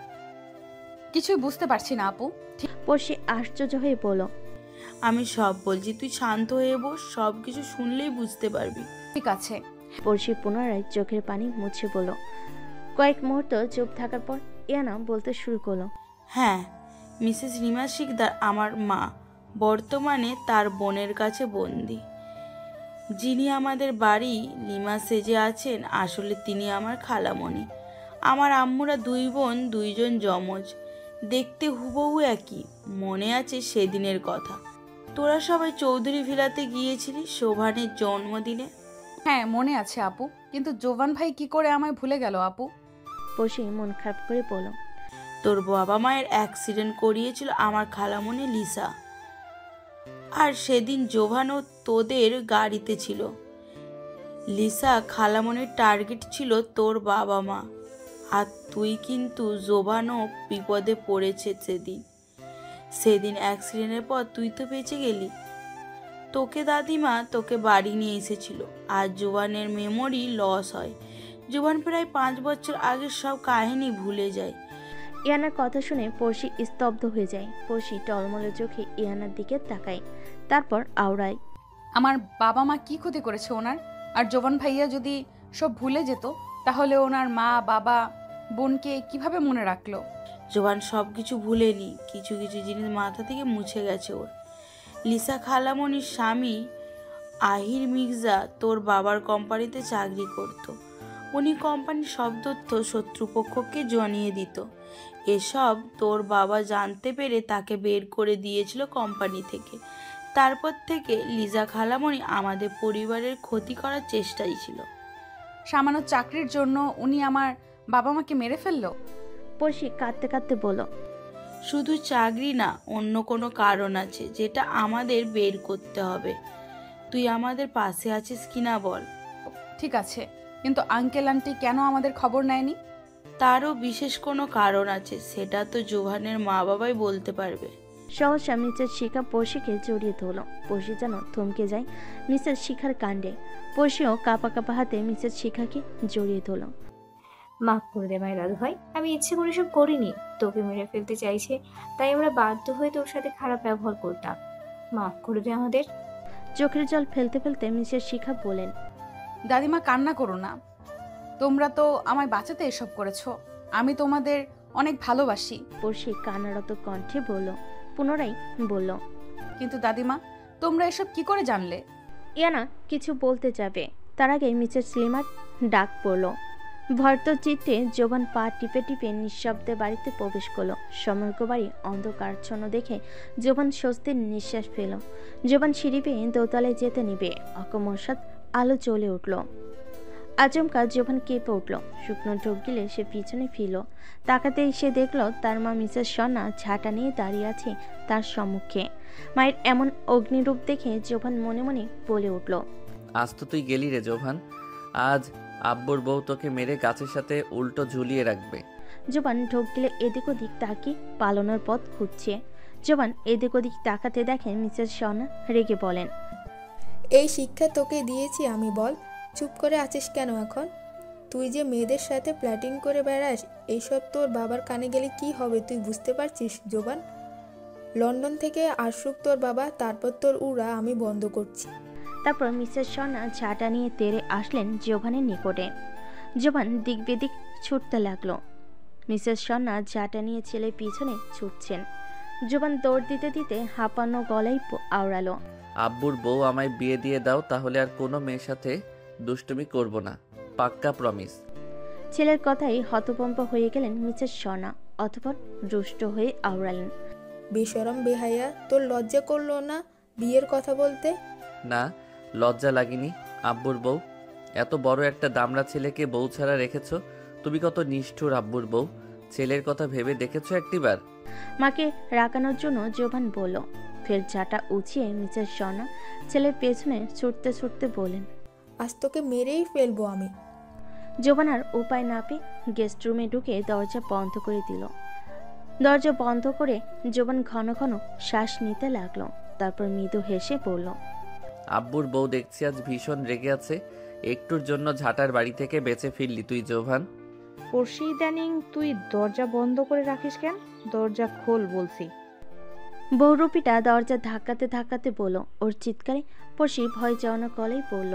S1: কিছুই বুঝতে পারছি না আপু।
S2: পড়শি আশ্চর্য হয়ে বলল,
S3: আমি সব বলছি, তুই শান্ত হয়ে বস, সব কিছু শুনলেই বুঝতে পারবি।
S1: ঠিক আছে।
S2: পড়শি পুনরায় চোখের পানি মুছে বলল। কয়েক মুহূর্ত চুপ থাকার পর ইয়ানা বলতে শুরু করলো,
S3: হ্যাঁ, মিসেস রিমা শিকদার আমার মা, বর্তমানে তার বোনের কাছে বন্দি। যিনি আমাদের বাড়ি লিমা সেজে আছেন, আসলে তিনি আমার খালামণি। আমার আম্মুরা দুই বোন, দুইজন যমজ, দেখতে হুবহু একই। মনে আছে সেদিনের কথা, তোরা সবাই চৌধুরী ভিলাতে গিয়েছিলি শোভানের জন্মদিনে?
S1: হ্যাঁ মনে আছে আপু, কিন্তু জোবান ভাই কি করে আমায় ভুলে গেল আপু?
S2: পড়শি মন খারাপ করে বলল,
S3: তোর বাবা মায়ের অ্যাক্সিডেন্ট করিয়েছিল আমার খালামণি লিসা, আর সেদিন জোভানও তোদের গাড়িতে ছিল। লিসা খালামণির টার্গেট ছিল তোর বাবা মা, আর তুই কিন্তু জোভানও বিপদে পড়েছে সেদিন অ্যাক্সিডেন্টের পর তুই তো বেঁচে গেলি। তোকে দাদিমা তোকে বাড়ি নিয়ে এসেছিল, আর জোভানের মেমোরি লস হয়। জোভান প্রায় 5 বছর আগের সব কাহিনী ভুলে যায়।
S2: ইয়ানার কথা শুনে পড়শি স্তব্ধ হয়ে যায়। পড়শি টলমলে চোখে ইয়ানার দিকে তাকায়, তারপর আওড়ায়,
S1: আমার বাবা মা কি ক্ষতি করেছে ওনার? আর জোবান ভাইয়া যদি সব ভুলে যেত, তাহলে ওনার মা বাবা বোনকে কিভাবে মনে রাখলো?
S3: জোবান সব কিছু ভুলেনি, কিছু কিছু জিনিস মাথা থেকে মুছে গেছে ওর। লিসা খালামণির স্বামী আহির মির্জা তোর বাবার কোম্পানিতে চাকরি করত। উনি কোম্পানির সব তথ্য শত্রুপক্ষকে জানিয়ে দিত। এসব তোর বাবা জানতে পেরে তাকে বের করে দিয়েছিল কোম্পানি থেকে। তারপর থেকে লিজা খালামণি আমাদের পরিবারের ক্ষতি করার চেষ্টাই ছিল।
S1: সামান্য চাকরির জন্য উনি আমার বাবা মাকে মেরে ফেললো?
S2: পড়শি কাঁদতে কাঁদতে বলল,
S3: শুধু চাকরি না, অন্য কোনো কারণ আছে যেটা আমাদের বের করতে হবে। তুই আমাদের পাশে আছিস কিনা বল।
S1: ঠিক আছে, কিন্তু আঙ্কেল আন্টি কেন আমাদের খবর নেয়নি?
S3: তারও বিশেষ কোনো কারণ আছে, সেটা তো জোহানের মা বাবাই বলতে পারবে।
S2: সহসা মিসেস শিখা পড়শিকে জড়িয়ে ধরল। পড়শি যেন থমকে যায় মিসেস শিখার কাণ্ডে। পড়শিও কাঁপা কাঁপা হাতে মিসেস শিখাকে জড়িয়ে ধরল।
S4: মাফ করে দে মায়ের দাদু ভাই, আমি ইচ্ছে করে সব করিনি। তোকে মেরে ফেলতে চাইছে, তাই আমরা বাধ্য হয়ে তোর সাথে খারাপ ব্যবহার করতাম। মাফ করে দে আমাদের।
S2: চোখের জল ফেলতে ফেলতে মিসেস শিখা বলেন,
S1: দাদিমা কান্না করো না, তোমরা তো আমায় বাঁচাতে এসব করেছো। আমি তোমাদের অনেক ভালোবাসি।
S2: পড়শি কান্নারত কণ্ঠে বলল, পুনরায় বলল,
S1: কিন্তু দাদিমা তোমরা এসব কি করে জানলে?
S2: ইয়ানা কিছু বলতে যাবে, তার আগে মিসেস স্লিমার ডাক পড়ল। ভর্ত চিত্তে জোবান পা টিপে টিপে নিঃশব্দে বাড়িতে প্রবেশ করলো। সমগ্র বাড়ি অন্ধকারচ্ছন্ন দেখে জোবান স্বস্তির নিঃশ্বাস ফেল। জোবান সিঁড়ি পেয়ে দোতলায় যেতে নিবে, অকস্মাৎ আলো জ্বলে উঠল। আচমকা জোবান কেঁপে উঠল। শুকনো ঢোক গিলে সে পিছনে ফিরল। তাকাতেই সে দেখল তার মা মিসেস সন্না ঝাঁটা নিয়ে দাঁড়িয়ে আছে তার সম্মুখে। মায়ের এমন অগ্নিরূপ দেখে জোবান মনে মনে বলে উঠল,
S5: আজ তো তুই গেলি রে জোভান, আজ আব্বুর বউ তোকে মেরে গাছের সাথে উল্টো ঝুলিয়ে রাখবে।
S2: জোবান ঢোক গিলে এদিক ওদিক তাকিয়ে পালানোর পথ খুঁজছে। জোবান এদিক ওদিক তাকাতে দেখে মিসেস সন্না রেগে বলেন,
S12: এই শিক্ষা তোকে দিয়েছি আমি, বল চুপ করে আছিস কেন এখন? তুই যে মেয়েদের সাথে প্ল্যাটিং করে বেড়াস, এইসব তোর বাবার কানে গেলে কি হবে তুই বুঝতে পারছিস জোবান? লন্ডন থেকে আসুক তোর বাবা, তারপর তোর উড়া আমি বন্ধ করছি।
S2: তারপর মিসেস সন্না ঝাঁটা নিয়ে তেড়ে আসলেন জোবানের নিকটে। জোবান দিক বেদিক ছুটতে লাগলো। মিসেস সন্না ঝাঁটা নিয়ে ছেলে পিছনে ছুটছেন। জোবান দৌড় দিতে দিতে হাঁপানো গলায় আওড়ালো,
S5: আব্বুর বউ আমায় বিয়ে দিয়ে দাও, তাহলে আর কোনো মেয়ের সাথে দুষ্টুমি করব না, পাক্কা প্রমিস।
S2: ছেলের কথাই হতভম্ব হয়ে গেলেন মিসেস সন্না, অতঃপর রুষ্ট হয়ে আওড়ালেন,
S12: বেশরম বেহাইয়া, তোর লজ্জা করলো না বিয়ের কথা বলতে?
S5: না, লজ্জা লাগেনি আব্বুর বউ, এত বড় একটা দামড়া ছেলেকে বউ ছাড়া রেখেছো। তুমি কত নিষ্ঠুর আব্বুর বউ। ছেলের কথা ভেবে দেখেছো একটিবার?
S2: মাকে রাগানোর জন্য জোবান বলল। ফের ঝাঁটা উঁচিয়ে মিসেস স্বর্ণা ছেলের পেছনে ছুটতে ছুটতে বলেন,
S12: আজ তোকে মেরেই ফেলবো আমি।
S2: জোবান আর উপায় না পেয়ে গেস্ট রুমে ঢুকে দরজা বন্ধ করে দিল। দরজা বন্ধ করে জোবান ঘন ঘন শ্বাস নিতে লাগলো। তারপর মৃদু হেসে বলল,
S5: আব্বুর বউ দেখছি আজ ভীষণ রেগে আছে। একটুর জন্য ঝাঁটার বাড়ি থেকে বেঁচে ফিরলি তুই জোভান।
S19: পড়শি ইদানিং তুই দরজা বন্ধ করে রাখিস কেন? দরজা খোল বলছি।
S2: বহুরূপীটা দরজা ধাক্কাতে ধাক্কাতে বলল। ওর চিৎকারে পড়শি ভয় জনক গলায় পড়ল,